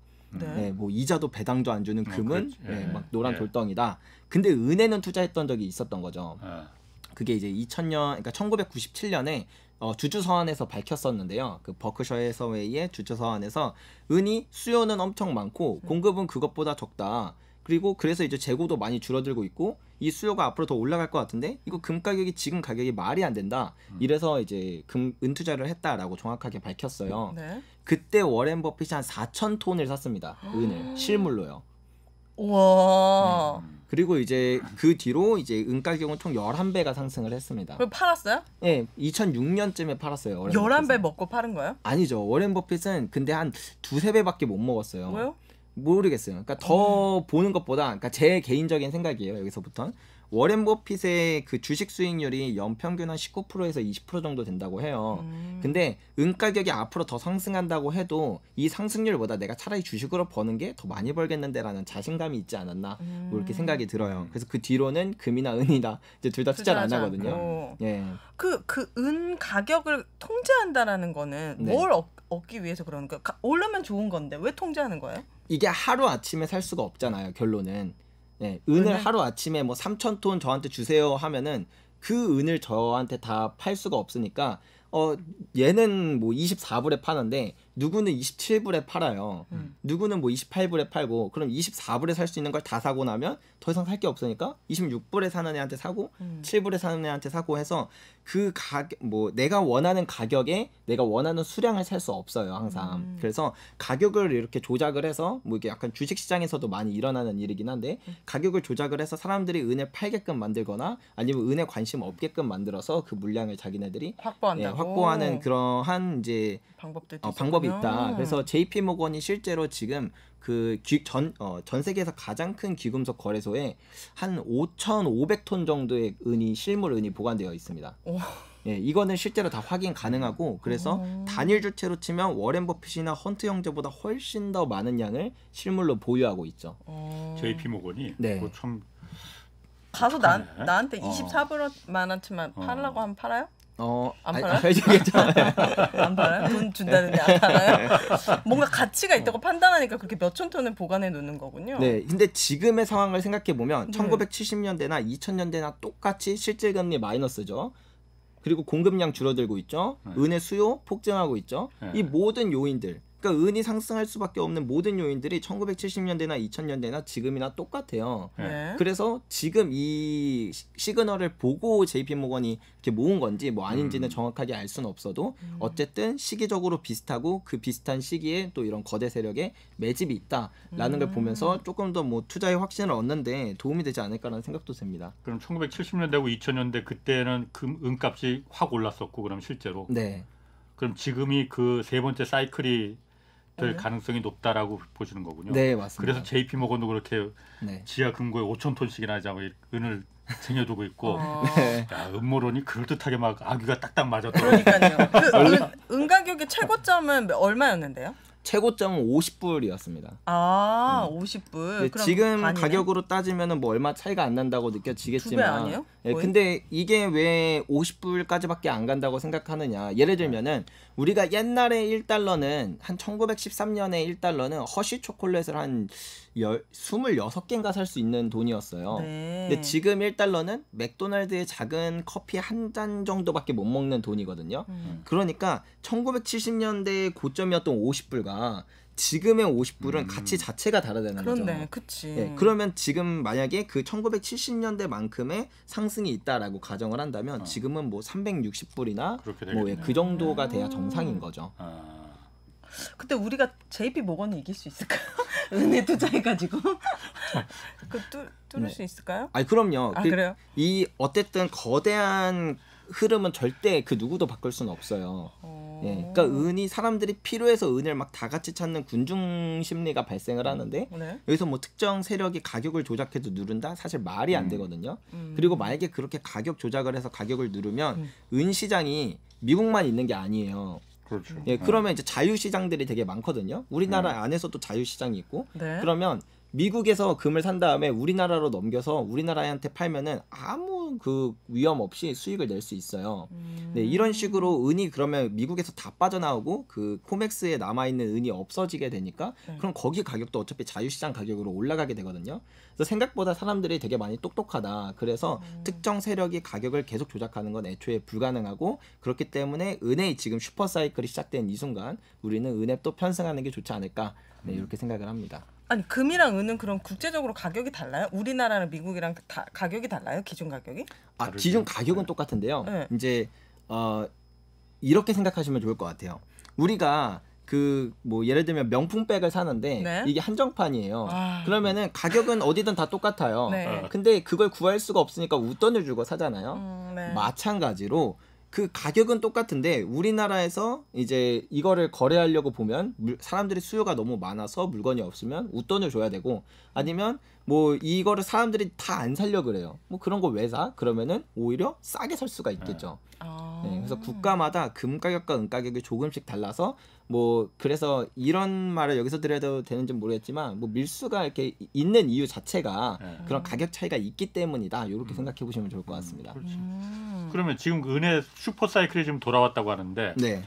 뭐 이자도 배당도 안 주는 금은 막 노란 돌덩이다. 근데 은에는 투자했던 적이 있었던 거죠. 그게 이제 2000년, 그러니까 1997년에 주주 서한에서 밝혔었는데요. 그 버크셔 해서웨이의 주주 서한에서 은이 수요는 엄청 많고 공급은 그것보다 적다. 그리고 그래서 이제 재고도 많이 줄어들고 있고 이 수요가 앞으로 더 올라갈 것 같은데 이거 금 가격이 지금 가격이 말이 안 된다. 이래서 이제 은 투자를 했다라고 정확하게 밝혔어요. 그때 워렌 버핏이 한 4,000톤을 샀습니다. 은을 실물로요. 우와. 그리고 이제 그 뒤로 이제 은 가격은 총 11배가 상승을 했습니다. 그럼 팔았어요? 네, 2006년쯤에 팔았어요. 워렌 11배 버핏은. 먹고 파는 거예요? 아니죠. 워렌 버핏은 근데 한 2-3배밖에 못 먹었어요. 왜요? 모르겠어요. 그러니까 더 보는 것보다, 그러니까 제 개인적인 생각이에요. 여기서부터 워렌 버핏의 그 주식 수익률이 연평균 한 19%에서 20% 정도 된다고 해요. 근데 은 가격이 앞으로 더 상승한다고 해도 이 상승률보다 내가 차라리 주식으로 버는 게 더 많이 벌겠는데라는 자신감이 있지 않았나 뭐 이렇게 생각이 들어요. 그래서 그 뒤로는 금이나 은이나 이제 둘 다 투자를 안 하거든요. 예. 그 은 가격을 통제한다라는 거는 네. 뭘 얻기 위해서 그러는 거예요? 오르면 좋은 건데 왜 통제하는 거예요? 이게 하루 아침에 살 수가 없잖아요. 결론은. 네, 은을 하루 아침에 뭐 3,000톤 저한테 주세요 하면은 그 은을 저한테 다 팔 수가 없으니까 얘는 뭐 24불에 파는데 누구는 27불에 팔아요. 누구는 뭐 28불에 팔고, 그럼 24불에 살 수 있는 걸 다 사고 나면 더 이상 살 게 없으니까 26불에 사는 애한테 사고 7불에 사는 애한테 사고 해서 그 가격, 뭐 내가 원하는 가격에 내가 원하는 수량을 살 수 없어요, 항상. 그래서 가격을 이렇게 조작을 해서, 뭐 이게 약간 주식 시장에서도 많이 일어나는 일이긴 한데, 가격을 조작을 해서 사람들이 은을 팔게끔 만들거나 아니면 은에 관심 없게끔 만들어서 그 물량을 자기네들이 확보하는 그러한 이제 방법이 있다. 그래서 JP 모건이 실제로 지금 그 전 세계에서 가장 큰 귀금속 거래소에 한 5,500톤 정도의 은이, 실물 은이 보관되어 있습니다. 예, 이거는 실제로 다 확인 가능하고, 그래서 단일 주체로 치면 워렌 버핏이나 헌트 형제보다 훨씬 더 많은 양을 실물로 보유하고 있죠. JP 모건이 네. 참 가서 나한테 24불만 원치만 팔라고 하면 팔아요? 안 팔아요? 안 팔아요? 돈 준다는데 안 팔아요? 뭔가 가치가 있다고 판단하니까 그렇게 몇천 톤을 보관해 놓는 거군요. 네, 근데 지금의 상황을 생각해 보면 1970년대나 2000년대나 똑같이 실질금리 마이너스죠. 그리고 공급량 줄어들고 있죠. 은의 수요 폭증하고 있죠. 이 모든 요인들, 그러니까 은이 상승할 수밖에 없는 모든 요인들이 1970년대나 2000년대나 지금이나 똑같아요. 그래서 지금 이 시그널을 보고 JP 모건이 이렇게 모은 건지 뭐 아닌지는 정확하게 알 수는 없어도 어쨌든 시기적으로 비슷하고 그 비슷한 시기에 또 이런 거대 세력의 매집이 있다라는 걸 보면서 조금 더 뭐 투자의 확신을 얻는데 도움이 되지 않을까라는 생각도 듭니다. 그럼 1970년대고 2000년대 그때는 은값이 확 올랐었고, 그럼 실제로. 네. 그럼 지금이 그 세 번째 사이클이 될 가능성이 높다라고 보시는 거군요. 네, 맞습니다. 그래서 JP 모건도 그렇게 네. 지하 금고에 5,000톤씩이나 하자고 은을 쟁여두고 있고, 야, 음모론이 그럴듯하게 막 아귀가 딱딱 맞았더라고요. 그러니까요. 은 가격의 최고점은 얼마였는데요? 최고점은 50불이었습니다. 50불. 그럼 지금 반이네? 가격으로 따지면은 뭐 얼마 차이가 안 난다고 느껴지겠지만, 2배 아니에요? 예, 근데 이게 왜 50불까지밖에 안 간다고 생각하느냐? 예를 들면은 우리가 옛날에 1달러는 한 1913년에 1달러는 허쉬 초콜릿을 한 26개인가 살 수 있는 돈이었어요. 근데 지금 1달러는 맥도날드의 작은 커피 한 잔 정도밖에 못 먹는 돈이거든요. 그러니까 1970년대의 고점이었던 50불과 지금의 50불은 가치 자체가 다르다는 거죠. 그런데 그치. 예, 그러면 지금 만약에 그 1970년대만큼의 상승이 있다라고 가정을 한다면 지금은 뭐 360불이나 뭐 그 정도가 돼야 정상인 거죠. 근데 우리가 JP 모건을 이길 수 있을까요? 은에 투자해가지고 그 뚫을 수 있을까요? 아니 그럼요. 그래요? 이 어쨌든 거대한 흐름은 절대 그 누구도 바꿀 수는 없어요. 예, 그러니까 은이 사람들이 필요해서 은을 막 다 같이 찾는 군중 심리가 발생을 하는데 여기서 뭐 특정 세력이 가격을 조작해도 누른다? 사실 말이 안 되거든요. 그리고 만약에 그렇게 가격 조작을 해서 가격을 누르면 은 시장이 미국만 있는 게 아니에요. 그렇죠. 예, 그러면 이제 자유 시장들이 되게 많거든요. 우리나라 안에서도 자유 시장이 있고, 그러면 미국에서 금을 산 다음에 우리나라로 넘겨서 우리나라한테 팔면은 아무 그 위험 없이 수익을 낼 수 있어요. 네, 이런 식으로 은이 그러면 미국에서 다 빠져나오고 그 코맥스에 남아있는 은이 없어지게 되니까 그럼 거기 가격도 어차피 자유시장 가격으로 올라가게 되거든요. 그래서 생각보다 사람들이 되게 많이 똑똑하다. 그래서 특정 세력이 가격을 계속 조작하는 건 애초에 불가능하고, 그렇기 때문에 은의 지금 슈퍼사이클이 시작된 이 순간 우리는 은에 또 편승하는 게 좋지 않을까, 네, 이렇게 생각을 합니다. 아니 금이랑 은은 그럼 국제적으로 가격이 달라요? 우리나라랑 미국이랑 다 가격이 달라요? 기준 가격이? 기준 가격은 똑같은데요. 이제 이렇게 생각하시면 좋을 것 같아요. 우리가 그 뭐 예를 들면 명품백을 사는데 이게 한정판이에요. 그러면은 가격은 어디든 다 똑같아요. 근데 그걸 구할 수가 없으니까 웃돈을 주고 사잖아요. 마찬가지로 그 가격은 똑같은데 우리나라에서 이제 이거를 거래하려고 보면 사람들이 수요가 너무 많아서 물건이 없으면 웃돈을 줘야 되고 아니면 뭐 이거를 사람들이 다 안 살려 그래요. 뭐 그런 거 왜 사? 그러면은 오히려 싸게 살 수가 있겠죠. 네, 그래서 국가마다 금 가격과 은 가격이 조금씩 달라서 뭐 그래서 이런 말을 여기서 드려도 되는지 모르겠지만 뭐 밀수가 이렇게 있는 이유 자체가 그런 가격 차이가 있기 때문이다. 이렇게 생각해 보시면 좋을 것 같습니다. 그러면 지금 은혜 슈퍼 사이클이 지금 돌아왔다고 하는데 네.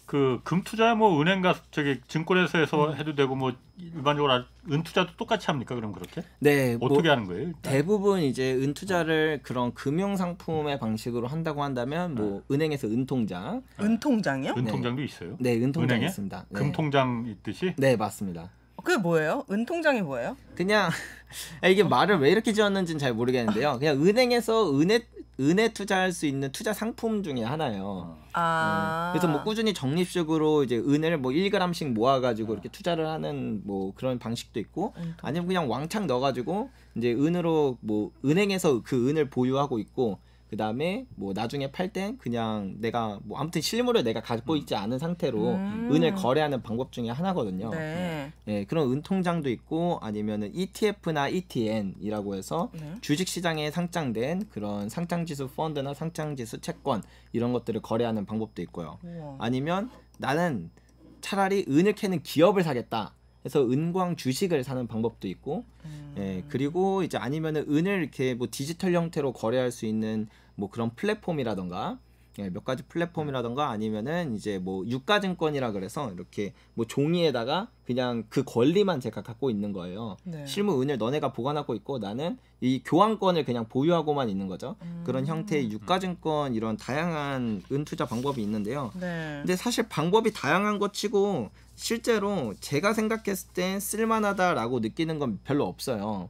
그 금 투자 뭐 은행가 저기 증권회사에서 해도 되고 뭐 일반적으로 은 투자도 똑같이 합니까? 그럼 그렇게? 네. 어떻게 뭐 하는 거예요? 일단? 대부분 이제 은 투자를 그런 금융 상품의 방식으로 한다고 한다면 뭐 은행에서 은 통장. 은 통장이요? 은 통장도 있어요? 네, 은 통장이 은행에? 있습니다. 네. 금 통장 있듯이? 네, 맞습니다. 그게 뭐예요? 은 통장이 뭐예요? 그냥 이게 말을 왜 이렇게 지었는지는 잘 모르겠는데요. 그냥 은행에서 은에 투자할 수 있는 투자 상품 중에 하나예요. 그래서 뭐 꾸준히 적립식으로 이제 은을 뭐 1g씩 모아가지고 이렇게 투자를 하는 뭐 그런 방식도 있고 아니면 그냥 왕창 넣어가지고 이제 은으로 뭐 은행에서 그 은을 보유하고 있고 그 다음에 뭐 나중에 팔 땐 그냥 내가 뭐 아무튼 실물을 내가 갖고 있지 않은 상태로 은을 거래하는 방법 중에 하나거든요. 네. 네, 그런 은 통장도 있고 아니면은 ETF나 ETN이라고 해서 주식 시장에 상장된 그런 상장지수 펀드나 상장지수 채권 이런 것들을 거래하는 방법도 있고요. 아니면 나는 차라리 은을 캐는 기업을 사겠다. 그래서 은광 주식을 사는 방법도 있고, 예, 그리고 이제 아니면은 은을 이렇게 뭐 디지털 형태로 거래할 수 있는 뭐 그런 플랫폼이라던가, 예, 몇 가지 플랫폼이라던가 아니면은 이제 뭐 유가증권이라 그래서 이렇게 뭐 종이에다가 그냥 그 권리만 제가 갖고 있는 거예요. 네. 실무 은을 너네가 보관하고 있고 나는 이 교환권을 그냥 보유하고만 있는 거죠. 그런 형태의 유가증권 이런 다양한 은 투자 방법이 있는데요. 네. 근데 사실 방법이 다양한 것 치고 실제로 제가 생각했을 땐 쓸만하다라고 느끼는 건 별로 없어요.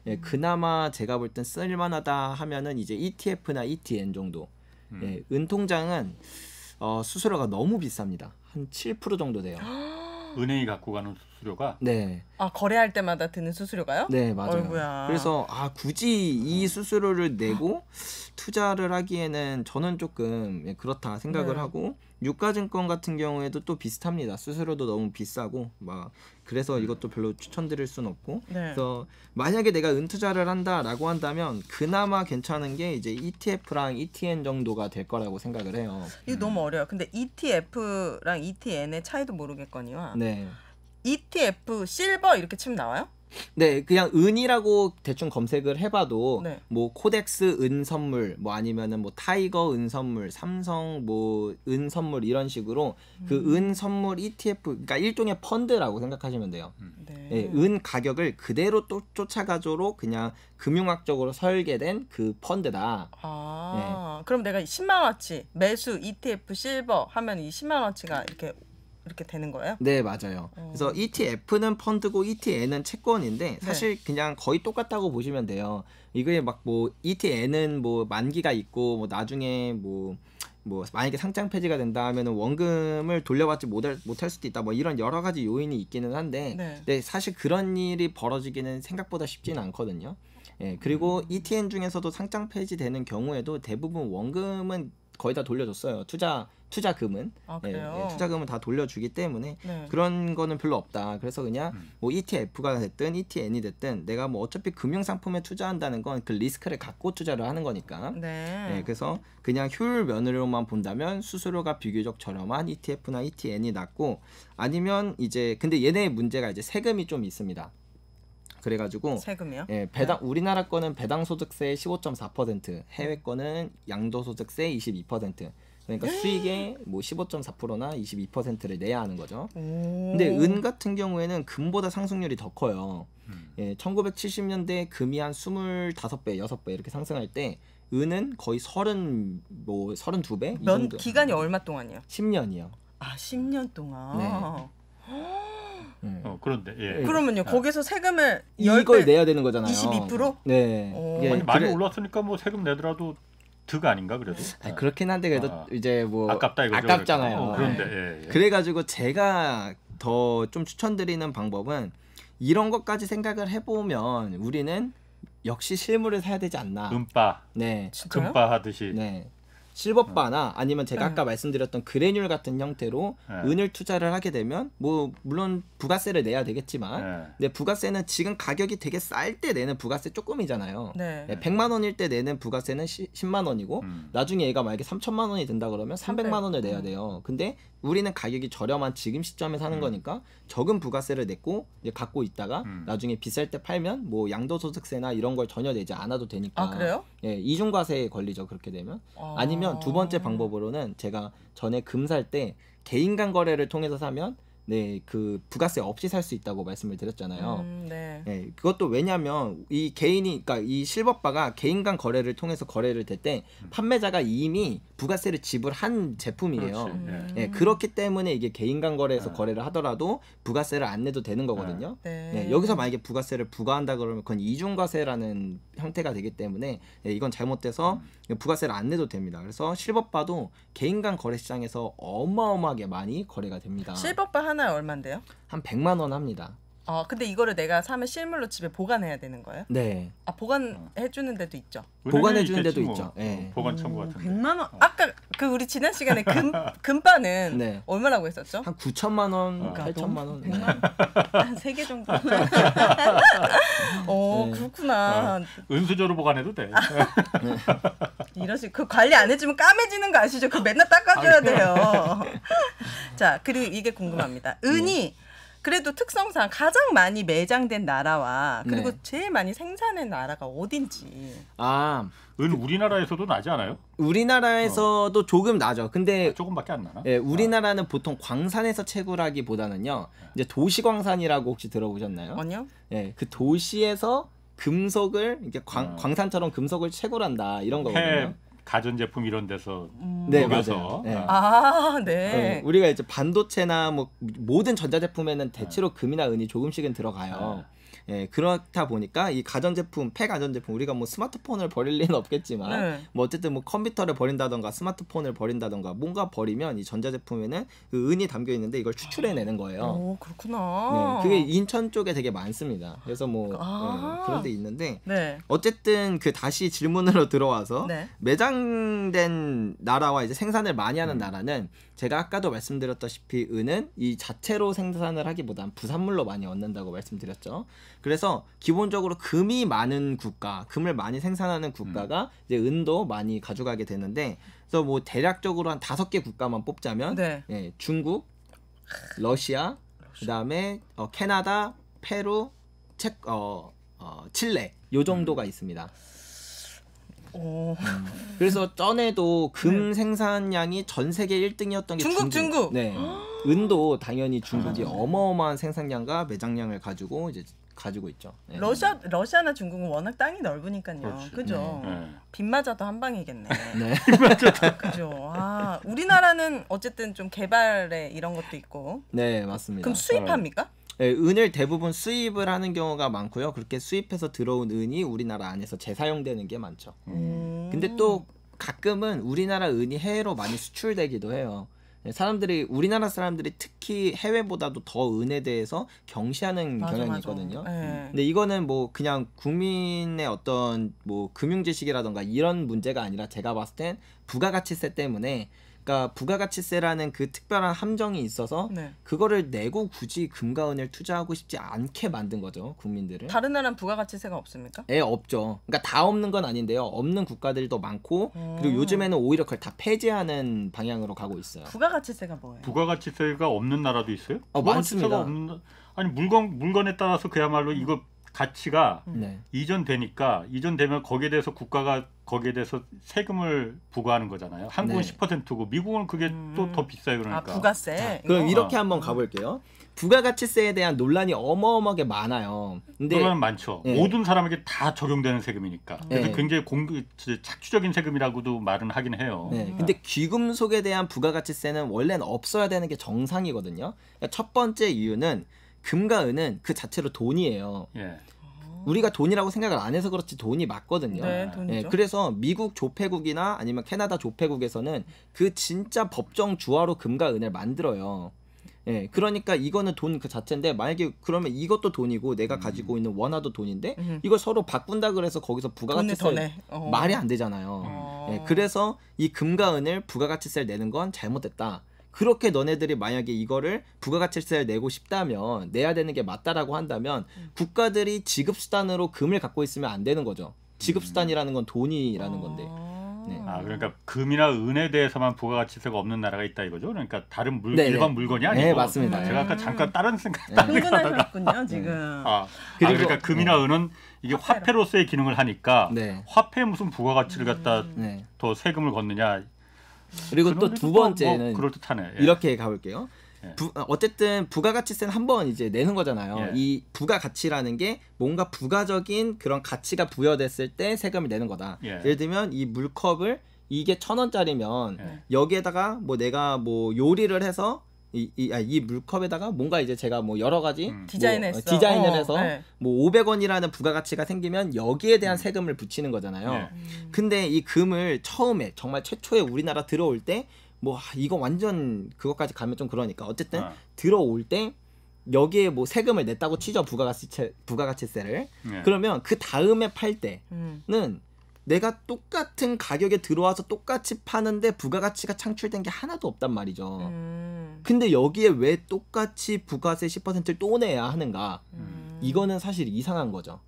예, 그나마 제가 볼 땐 쓸만하다 하면은 이제 ETF나 ETN 정도. 예, 은통장은 수수료가 너무 비쌉니다. 한 7% 정도 돼요. 은행이 갖고 가는 수수료가? 네. 아, 거래할 때마다 드는 수수료가요? 네, 맞아요. 어이구야. 그래서 굳이 이 수수료를 내고 투자를 하기에는 저는 조금 그렇다 생각을 하고 유가증권 같은 경우에도 또 비슷합니다. 수수료도 너무 비싸고 막 그래서 이것도 별로 추천드릴 순 없고 그래서 만약에 내가 은투자를 한다라고 한다면 그나마 괜찮은 게 이제 ETF랑 ETN 정도가 될 거라고 생각을 해요. 이거 너무 어려워요. 근데 ETF랑 ETN의 차이도 모르겠거니와 네. ETF 실버 이렇게 치면 나와요? 네, 그냥 은이라고 대충 검색을 해봐도 네. 뭐 코덱스 은 선물, 뭐 아니면은 뭐 타이거 은 선물, 삼성 뭐 은 선물 이런 식으로 그 은 선물 ETF, 그러니까 일종의 펀드라고 생각하시면 돼요. 네. 네, 은 가격을 그대로 또 쫓아가도록 그냥 금융학적으로 설계된 그 펀드다. 그럼 내가 10만 원어치 매수 ETF 실버 하면 이 10만 원어치가 이렇게 되는 거예요? 네, 맞아요. 그래서 ETF는 펀드고 ETN은 채권인데 사실 그냥 거의 똑같다고 보시면 돼요. 이게 막 뭐 ETN은 뭐 만기가 있고 뭐 나중에 뭐 만약에 상장 폐지가 된다 하면은 원금을 돌려받지 못할 수도 있다. 뭐 이런 여러 가지 요인이 있기는 한데 근데 사실 그런 일이 벌어지기는 생각보다 쉽지는 않거든요. 예, 그리고 ETN 중에서도 상장 폐지되는 경우에도 대부분 원금은 거의 다 돌려줬어요. 투자금은 그래요? 투자금은 다 돌려주기 때문에 그런 거는 별로 없다. 그래서 그냥 뭐 ETF가 됐든 ETN이 됐든 내가 뭐 어차피 금융 상품에 투자한다는 건 그 리스크를 갖고 투자를 하는 거니까. 그래서 그냥 효율 면으로만 본다면 수수료가 비교적 저렴한 ETF나 ETN이 낫고 아니면 이제 근데 얘네의 문제가 이제 세금이 좀 있습니다. 그래가지고 세금이요? 예, 우리나라 거는 배당소득세 15.4%, 해외 거는 양도소득세 22%. 그러니까 수익의 뭐 15.4%나 22%를 내야 하는 거죠. 근데 은 같은 경우에는 금보다 상승률이 더 커요. 예, 1970년대 금이 한 25배, 6배 이렇게 상승할 때 은은 거의 32배? 이 정도. 기간이 얼마 동안이요? 10년이요. 아, 10년 동안. 그런데 그러면요 거기서 세금을 이걸 내야 되는 거잖아요. 22%? 네. 많이 올랐으니까 뭐 세금 내더라도 득 아닌가 그래도? 그렇긴 한데 그래도 이제 뭐 아깝다 이거죠. 아깝잖아요. 그런데 그래가지고 제가 더 좀 추천드리는 방법은 이런 것까지 생각을 해보면 우리는 역시 실물을 사야 되지 않나. 은바. 네. 진짜요? 금바 하듯이. 네. 실버바나 아니면 제가 아까 말씀드렸던 그래뉼 같은 형태로 은을 투자를 하게 되면 뭐 물론 부가세를 내야 되겠지만 근데 부가세는 지금 가격이 되게 쌀 때 내는 부가세 조금이잖아요. 100만 원일 때 내는 부가세는 10만 원이고 나중에 얘가 만약에 3천만 원이 된다 그러면 300만 원을 내야 돼요. 근데 우리는 가격이 저렴한 지금 시점에 사는 거니까 적은 부가세를 냈고 이제 갖고 있다가 나중에 비쌀 때 팔면 뭐 양도소득세나 이런 걸 전혀 내지 않아도 되니까. 아 그래요? 예, 이중과세에 걸리죠. 그렇게 되면. 아니면 두 번째 방법으로는 제가 전에 금 살 때 개인 간 거래를 통해서 사면 네, 그 부가세 없이 살 수 있다고 말씀을 드렸잖아요. 네, 그것도 왜냐하면 이 개인이, 그러니까 이 실버바가 개인 간 거래를 통해서 거래를 될 때 판매자가 이미 부가세를 지불한 제품이에요. 네, 그렇기 때문에 이게 개인 간 거래에서 거래를 하더라도 부가세를 안 내도 되는 거거든요. 네, 여기서 만약에 부가세를 부과한다 그러면 그건 이중과세라는 형태가 되기 때문에 네, 이건 잘못돼서 부가세를 안 내도 됩니다. 그래서 실버바도 개인 간 거래 시장에서 어마어마하게 많이 거래가 됩니다. 실버바 하나에 얼마인데요? 한 100만 원 합니다. 근데 이거를 내가 사면 실물로 집에 보관해야 되는 거예요? 네. 아, 보관해 주는 데도 있죠. 보관해 주는 데도 있죠. 네. 보관 청구 같은 데. 100만 원. 아까 그 우리 지난 시간에 금바는 네. 얼마라고 했었죠? 한 9천만 원, 8천만 원. 100만 원? 한 3개 정도. 그렇구나. 은수저로 보관해도 돼. 이러시 그 관리 안 해주면 까매지는 거 아시죠? 그 맨날 닦아줘야 돼요. 자, 그리고 이게 궁금합니다. 은이 그래도 특성상 가장 많이 매장된 나라와 그리고 제일 많이 생산한 나라가 어딘지. 은 우리나라에서도 나지 않아요? 우리나라에서도 조금 나죠. 근데 조금밖에 안 나나? 예, 우리나라는 보통 광산에서 채굴하기보다는요. 이제 도시광산이라고 혹시 들어보셨나요? 아니요. 예, 그 도시에서 금속을 이렇게 광산처럼 금속을 채굴한다 이런 거거든요. 가전제품 이런 데서 네, 맞아요. 네. 네. 우리가 이제 반도체나 뭐 모든 전자제품에는 대체로 금이나 은이 조금씩은 들어가요. 예, 그렇다 보니까 이 가전제품, 폐가전제품 우리가 뭐 스마트폰을 버릴 리는 없겠지만 뭐 어쨌든 뭐 컴퓨터를 버린다던가 스마트폰을 버린다던가 뭔가 버리면 이 전자제품에는 그 은이 담겨 있는데 이걸 추출해내는 거예요. 오, 그렇구나. 네, 그게 인천 쪽에 되게 많습니다. 그래서 뭐 그런 데 있는데 어쨌든 그 다시 질문으로 들어와서 매장된 나라와 이제 생산을 많이 하는 나라는 제가 아까도 말씀드렸다시피 은은 이 자체로 생산을 하기보단 부산물로 많이 얻는다고 말씀드렸죠. 그래서 기본적으로 금이 많은 국가, 금을 많이 생산하는 국가가 이제 은도 많이 가져가게 되는데, 그래서 뭐 대략적으로 한 5개 국가만 뽑자면 예, 중국, 러시아, 그다음에 캐나다, 페루, 칠레 요 정도가 있습니다. 그래서 전에도 금 생산량이 전 세계 1등이었던 게 중국. 네. 은도 당연히 중국이 어마어마한 생산량과 매장량을 가지고 있죠. 네. 러시아나 중국은 워낙 땅이 넓으니까요. 그죠? 빗 맞아도 한 방이겠네. 네. 그죠? 우리나라는 어쨌든 좀 개발에 이런 것도 있고. 네, 맞습니다. 그럼 수입합니까? 네, 은을 대부분 수입을 하는 경우가 많고요. 그렇게 수입해서 들어온 은이 우리나라 안에서 재사용되는 게 많죠. 근데 또 가끔은 우리나라 은이 해외로 많이 수출되기도 해요. 우리나라 사람들이 특히 해외보다도 더 은에 대해서 경시하는 경향이 있거든요. 근데 이거는 뭐 그냥 국민의 어떤 뭐 금융 지식이라던가 이런 문제가 아니라 제가 봤을 땐 부가가치세 때문에, 그러니까 부가가치세라는 그 특별한 함정이 있어서 그거를 내고 굳이 금과 은을 투자하고 싶지 않게 만든 거죠, 국민들을. 다른 나라는 부가가치세가 없습니까? 없죠. 그러니까 다 없는 건 아닌데요. 없는 국가들도 많고, 그리고 요즘에는 오히려 그걸 다 폐지하는 방향으로 가고 있어요. 부가가치세가 뭐예요? 부가가치세가 없는 나라도 있어요? 많습니다. 아니 물건에 따라서 그야말로 이거 가치가 이전되면 거기에 대해서 국가가 거기에 대해서 세금을 부과하는 거잖아요. 한국은 10%고 미국은 그게 또 더 비싸요. 그러니까. 부가세. 자, 그럼 이렇게 한번 가볼게요. 부가가치세에 대한 논란이 어마어마하게 많아요. 근데 논란은 많죠. 모든 사람에게 다 적용되는 세금이니까. 그래서 굉장히 착취적인 세금이라고도 말은 하긴 해요. 근데 귀금속에 대한 부가가치세는 원래는 없어야 되는 게 정상이거든요. 그러니까 첫 번째 이유는 금과 은은 그 자체로 돈이에요. 우리가 돈이라고 생각을 안 해서 그렇지 돈이 맞거든요. 돈이죠. 그래서 미국 조폐국이나 아니면 캐나다 조폐국에서는 그 진짜 법정 주화로 금과 은을 만들어요. 그러니까 이거는 돈 그 자체인데, 만약에 그러면 이것도 돈이고 내가 가지고 있는 원화도 돈인데 이걸 서로 바꾼다 그래서 거기서 부가가치세 말이 안 되잖아요. 예, 그래서 이 금과 은을 부가가치세를 내는 건 잘못됐다. 그렇게 너네들이 만약에 이거를 부가가치세를 내고 싶다면 내야 되는 게 맞다라고 한다면 국가들이 지급수단으로 금을 갖고 있으면 안 되는 거죠. 지급수단이라는 건 돈이라는 건데. 네. 그러니까 금이나 은에 대해서만 부가가치세가 없는 나라가 있다 이거죠. 그러니까 다른 일반 물건이 아니고. 네, 맞습니다. 제가 아까 잠깐 다른 생각. 흥분하셨군요, 지금. 그러니까 금이나 은은 이게 화폐로서의 기능을 하니까 화폐에 무슨 부가가치를 갖다 더 세금을 걷느냐. 그리고 또 두 번째는 그럴듯하네. 이렇게 가볼게요. 어쨌든 부가가치세는 한번 이제 내는 거잖아요. 이 부가가치라는 게 뭔가 부가적인 그런 가치가 부여됐을 때 세금을 내는 거다. 예를 들면 이 물컵을 이게 1,000원짜리면 여기에다가 뭐 내가 뭐 요리를 해서 이 물컵에다가 뭔가 이제 제가 뭐 여러 가지 디자인을 해서 뭐 500원이라는 부가가치가 생기면 여기에 대한 세금을 붙이는 거잖아요. 근데 이 금을 처음에 정말 최초에 우리나라 들어올 때 뭐 이거 완전 그것까지 가면 좀 그러니까 어쨌든 들어올 때 여기에 뭐 세금을 냈다고 치죠. 부가가치세를. 그러면 그 다음에 팔 때는 내가 똑같은 가격에 들어와서 똑같이 파는데 부가가치가 창출된 게 하나도 없단 말이죠. 근데 여기에 왜 똑같이 부가세 10%를 또 내야 하는가? 이거는 사실 이상한 거죠.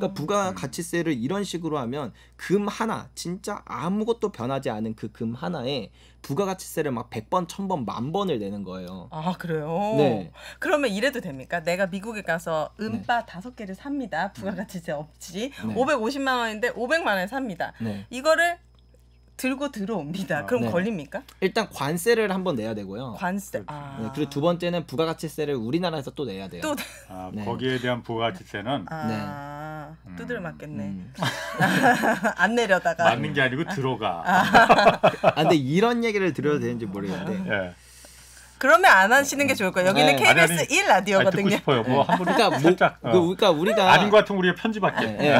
그러니까 부가가치세를 이런 식으로 하면 금 하나, 진짜 아무것도 변하지 않은 그 금 하나에 부가가치세를 막 100번, 1000번, 10,000번을 내는 거예요. 아, 그래요? 네. 그러면 이래도 됩니까? 내가 미국에 가서 은바 5개를 삽니다. 부가가치세 없지. 550만 원인데 500만 원에 삽니다. 이거를 들고 들어옵니다. 그럼 걸립니까? 일단 관세를 한번 내야 되고요. 관세. 그리고 두 번째는 부가가치세를 우리나라에서 또 내야 돼요. 거기에 대한 부가가치세는 두드려 맞겠네. 안 내려다가 맞는 게 아니고 들어가. 근데 이런 얘기를 드려도 되는지 모르겠는데. 그러면 안 하시는 게 좋을 거예요. 여기는 KBS 1 라디오거든요. 듣고 싶어요. 뭐 한 번 그러니까 우리가 아닌 것 같으면 우리가 편집할게.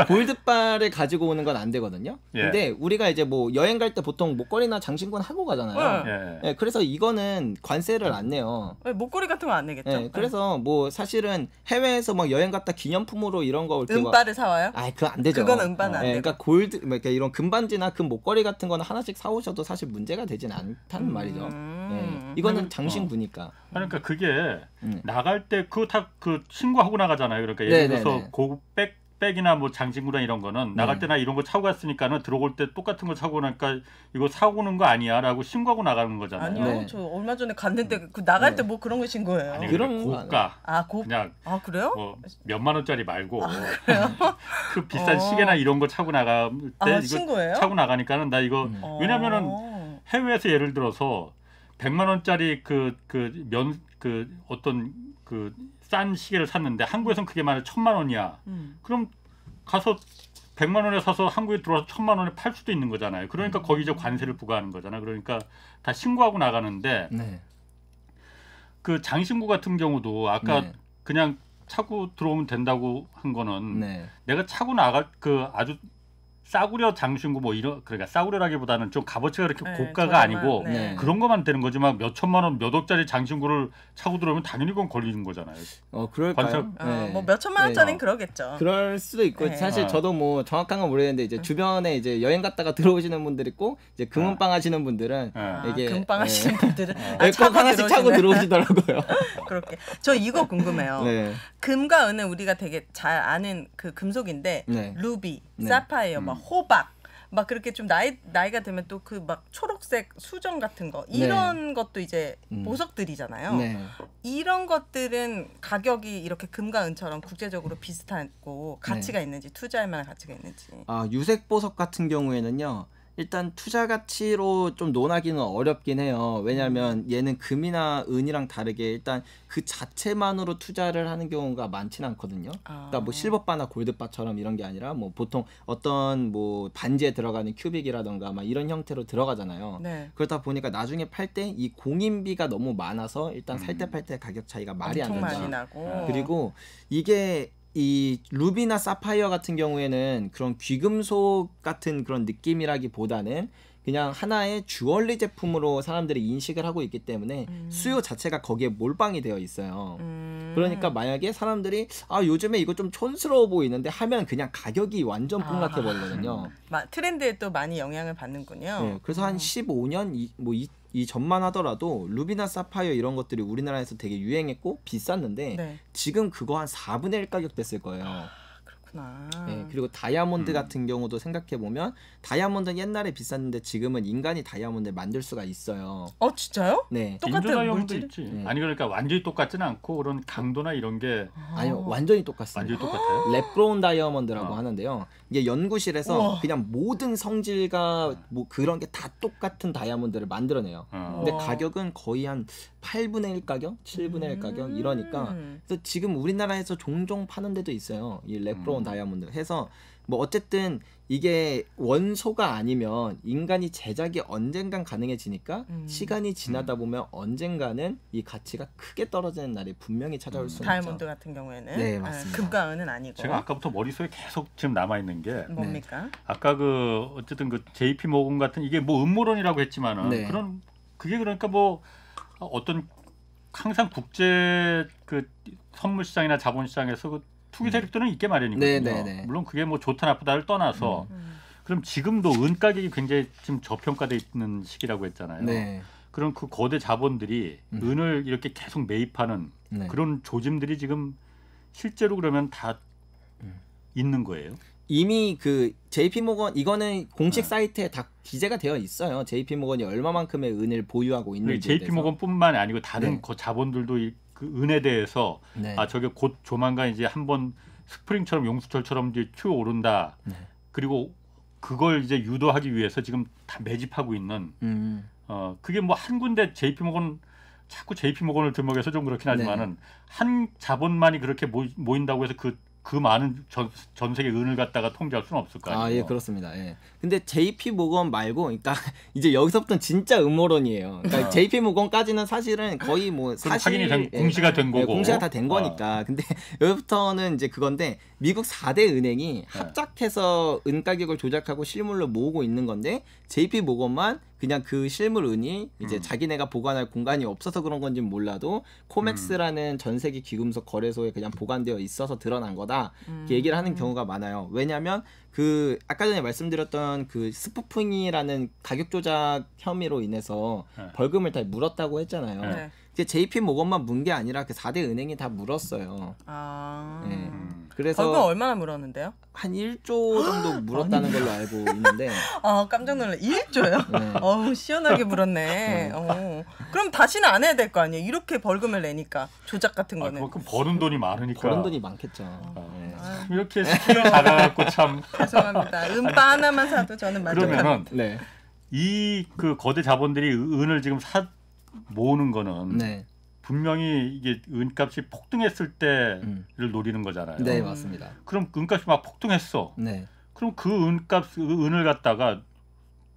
골드바를 가지고 오는 건 안 되거든요. 근데 우리가 이제 뭐 여행 갈 때 보통 목걸이나 장신구는 하고 가잖아요. 그래서 이거는 관세를 안 내요. 목걸이 같은 거 안 내겠죠. 그래서 뭐 사실은 해외에서 막 여행 갔다 기념품으로 이런 거 은바를 사와요? 그거 안 되죠. 그건 은바는 안 되고. 그러니까 골드, 그러니까 이런 금반지나 금 목걸이 같은 거는 하나씩 사오셔도 사실 문제가 되진 않다는 말이죠. 이거는 장신구니까. 그러니까 그게 나갈 때 그거 다 그 신고하고 나가잖아요. 그러니까 예를 들어서 백이나 뭐 장신구나 이런 거는 나갈 때나 이런 거 차고 갔으니까는 들어올 때 똑같은 거 차고 나니까 이거 사고 오는 거 아니야라고 신고하고 나가는 거잖아요. 아니요, 저 얼마 전에 갔는데 그 나갈 때 뭐 그런 거 신고해요. 아니 그런 고가. 그냥 그래요? 뭐 몇만 원짜리 말고 그 비싼 시계나 이런 거 차고 나갈 때 이거 신고해요? 차고 나가니까는 나 이거 왜냐면은 해외에서 예를 들어서 100만 원짜리 어떤 싼 시계를 샀는데 한국에선 그게 만약 1,000만 원이야. 그럼 가서 100만 원에 사서 한국에 들어와서 1,000만 원에 팔 수도 있는 거잖아요. 그러니까 거기 이제 관세를 부과하는 거잖아. 그러니까 다 신고하고 나가는데 그 장신구 같은 경우도 아까 그냥 차고 들어오면 된다고 한 거는 내가 차고 나갈 아주 싸구려 장신구 뭐 이런 그러니까 싸구려라기보다는 좀 값어치가 그렇게 고가가 아니고 그런 것만 되는 거지 막 몇 천만 원 몇 억짜리 장신구를 차고 들어오면 당연히 그건 걸리는 거잖아요. 그럴까요? 뭐 몇 천만 원짜리는 그러겠죠. 그럴 수도 있고 사실 저도 뭐 정확한 건 모르겠는데 이제 주변에 이제 여행 갔다가 들어오시는 분들 있고 이제 금은빵 하시는 분들은 이게 금빵 하시는 분들은 꼭 하나씩 차고 들어오시더라고요. 그렇게. 저 이거 궁금해요. 금과 은은 우리가 되게 잘 아는 그 금속인데 루비, 사파이어, 막 호박 막 그렇게 좀 나이가 되면 또 그 막 초록색 수정 같은 거 이런 것도 이제 보석들이잖아요. 이런 것들은 가격이 이렇게 금과 은처럼 국제적으로 비슷하고 가치가 있는지 투자할 만한 가치가 있는지. 유색 보석 같은 경우에는요. 일단 투자 가치로 좀 논하기는 어렵긴 해요. 왜냐하면 얘는 금이나 은이랑 다르게 일단 그 자체만으로 투자를 하는 경우가 많지는 않거든요. 그러니까 뭐 실버바나 골드바처럼 이런 게 아니라 뭐 보통 어떤 뭐 반지에 들어가는 큐빅이라던가 막 이런 형태로 들어가잖아요. 그러다 보니까 나중에 팔 때 이 공인비가 너무 많아서 일단 살 때 팔 때 가격 차이가 말이 안 된다. 많이 나고. 그리고 이게 이 루비나 사파이어 같은 경우에는 그런 귀금속 같은 그런 느낌이라기보다는 그냥 하나의 주얼리 제품으로 사람들이 인식을 하고 있기 때문에 수요 자체가 거기에 몰빵이 되어 있어요. 그러니까 만약에 사람들이 요즘에 이거 좀 촌스러워 보이는데 하면 그냥 가격이 완전 폭락해 버리거든요. 트렌드에 또 많이 영향을 받는군요. 네, 그래서 한 15년 이 전만 하더라도 루비나 사파이어 이런 것들이 우리나라에서 되게 유행했고 비쌌는데 네. 지금 그거 한 4분의 1 가격 됐을 거예요. 네, 그리고 다이아몬드 같은 경우도 생각해 보면 다이아몬드는 옛날에 비쌌는데 지금은 인간이 다이아몬드를 만들 수가 있어요. 진짜요? 네. 똑같은 다이아몬드 물질? 있지. 네. 아니 그러니까 완전히 똑같지는 않고 그런 강도나 이런 게 아니요, 완전히 똑같습니다. 완전히 똑같아요. 랩브라운 다이아몬드라고 하는데요. 이게 연구실에서 우와. 그냥 모든 성질과 뭐 그런 게 다 똑같은 다이아몬드를 만들어내요. 근데 가격은 거의 한 8분의 1 가격, 7분의 1 가격 이러니까 그래서 지금 우리나라에서 종종 파는 데도 있어요. 이 랩브라운 다이아몬드 해서 뭐 어쨌든 이게 원소가 아니면 인간이 제작이 언젠간 가능해지니까 시간이 지나다 보면 언젠가는 이 가치가 크게 떨어지는 날이 분명히 찾아올 수 있죠. 다이아몬드 같은 경우에는 네, 맞습니다. 금과 은은 아니고. 제가 아까부터 머릿속에 계속 지금 남아 있는 게 뭡니까? 아까 그 어쨌든 그 JP 모건 같은 이게 뭐 음모론이라고 했지만은 네. 그런 그게 그러니까 뭐 어떤 항상 국제 그 선물 시장이나 자본 시장에서 그 투기 세력들은 있게 마련이거든요. 네. 물론 그게 뭐 좋다 나쁘다를 떠나서 그럼 지금도 은 가격이 굉장히 지금 저평가돼 있는 시기라고 했잖아요. 네. 그럼 그 거대 자본들이 은을 이렇게 계속 매입하는 네. 그런 조짐들이 지금 실제로 그러면 다 있는 거예요? 이미 그 JP 모건 이거는 공식 사이트에 다 기재가 되어 있어요. JP 모건이 얼마만큼의 은을 보유하고 있는지. JP 모건뿐만이 아니고 다른 네. 그 자본들도 그 은에 대해서 네. 저게 곧 조만간 이제 한번 스프링처럼 용수철처럼 이제 튀어 오른다. 네. 그리고 그걸 이제 유도하기 위해서 지금 다 매집하고 있는 그게 뭐 한 군데 JP 모건 자꾸 JP 모건을 들먹여서 좀 그렇긴 하지만은 한 자본만이 그렇게 모인다고 해서 그 많은 전 세계 은을 갖다가 통제할 수는 없을 거 아니에요. 예, 그렇습니다. 예. 근데 JP 모건 말고, 그러니까 이제 여기서부터는 진짜 음모론이에요. 그러니까 JP 모건까지는 사실은 거의 뭐 사실 확인이 공시가 된 거고, 공시가 다 된 거니까. 근데 여기부터는 이제 그건데 미국 4대 은행이 합작해서 은 가격을 조작하고 실물로 모으고 있는 건데 JP 모건만 그냥 그 실물 은이 이제 자기네가 보관할 공간이 없어서 그런 건지는 몰라도 코맥스라는 전 세계 귀금속 거래소에 그냥 보관되어 있어서 드러난 거다. 이렇게 얘기를 하는 경우가 많아요. 왜냐하면 그 아까 전에 말씀드렸던 그 스푸핑이라는 가격 조작 혐의로 인해서 벌금을 다 물었다고 했잖아요. 네. JP 모건만 문 게 아니라 그 4대 은행이 다 물었어요. 네. 그래서 벌금 얼마나 물었는데요? 한 1조 정도 물었다는 걸로 알고 있는데. 깜짝 놀라. 1조요? 네. 어우, 시원하게 물었네. 그럼 다시는 안 해야 될 거 아니에요? 이렇게 벌금을 내니까 조작 같은 거는. 그만큼 버는 돈이 많으니까. 버는 돈이 많겠죠. 네. 이렇게 스킬을 작아갖고 참. 죄송합니다. 은바 하나만 사도 저는 만족합니다. 그러면은 네. 이 그 거대 자본들이 은을 지금 모으는 거는 네. 분명히 이게 은값이 폭등했을 때를 노리는 거잖아요. 네, 맞습니다. 그럼 은값이 막 폭등했어. 네. 그럼 그 은을 갖다가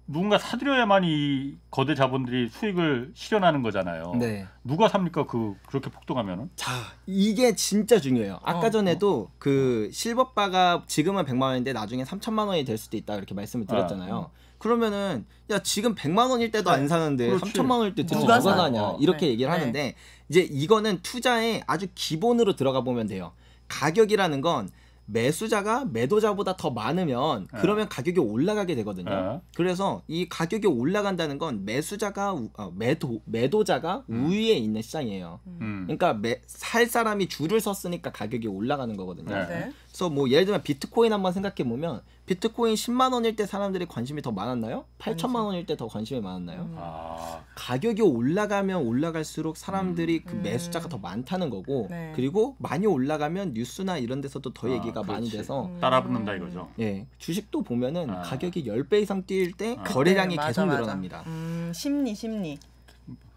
누군가 사들여야만 이 거대 자본들이 수익을 실현하는 거잖아요. 네. 누가 삽니까? 그렇게 폭등하면은? 자, 이게 진짜 중요해요. 아까 전에도 그 실버바가 지금은 100만 원인데 나중에 3천만 원이 될 수도 있다 이렇게 말씀을 드렸잖아요. 그러면은 야 지금 100만 원일 때도 안 사는데 그렇지. 3천만 원일 때 대체 누가 누가 사? 사냐 이렇게 얘기를 하는데 이제 이거는 투자의 아주 기본으로 들어가 보면 돼요. 가격이라는 건 매수자가 매도자보다 더 많으면 그러면 가격이 올라가게 되거든요. 그래서 이 가격이 올라간다는 건 매수자가 매도자가 우위에 있는 시장이에요. 그러니까 살 사람이 줄을 섰으니까 가격이 올라가는 거거든요. 네. 그래서 뭐 예를 들면 비트코인 한번 생각해 보면 비트코인 10만 원일 때 사람들이 관심이 더 많았나요? 8천만 원일 때 더 관심이 많았나요? 가격이 올라가면 올라갈수록 사람들이 그 매수자가 더 많다는 거고 네. 그리고 많이 올라가면 뉴스나 이런 데서도 더 얘기가 많이 그렇지. 돼서 따라붙는다 이거죠. 예, 주식도 보면은 가격이 10배 이상 뛸 때 거래량이 맞아, 계속 맞아. 늘어납니다. 심리.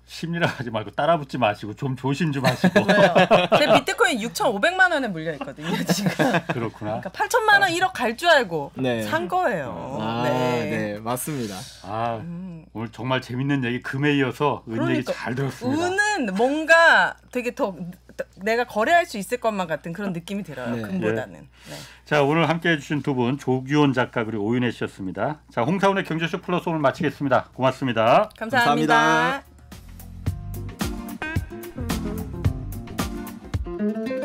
심리라 하지 말고 따라붙지 마시고 좀 조심 좀 하시고. 왜요? 제 비트코인 6,500만 원에 물려 있거든요, 지금. 그렇구나. 그러니까 8천만 원 1억 갈 줄 알고 네. 산 거예요. 네, 맞습니다. 오늘 정말 재밌는 얘기 금에 이어서 은 얘기 잘 들었습니다. 은은 뭔가 되게 더 내가 거래할 수 있을 것만 같은 그런 느낌이 들어요. 네. 금보다는. 예. 네. 자, 오늘 함께해 주신 두 분 조규원 작가 그리고 오윤혜 씨였습니다. 자, 홍사훈의 경제쇼 플러스 오늘 마치겠습니다. 고맙습니다. 감사합니다. 감사합니다.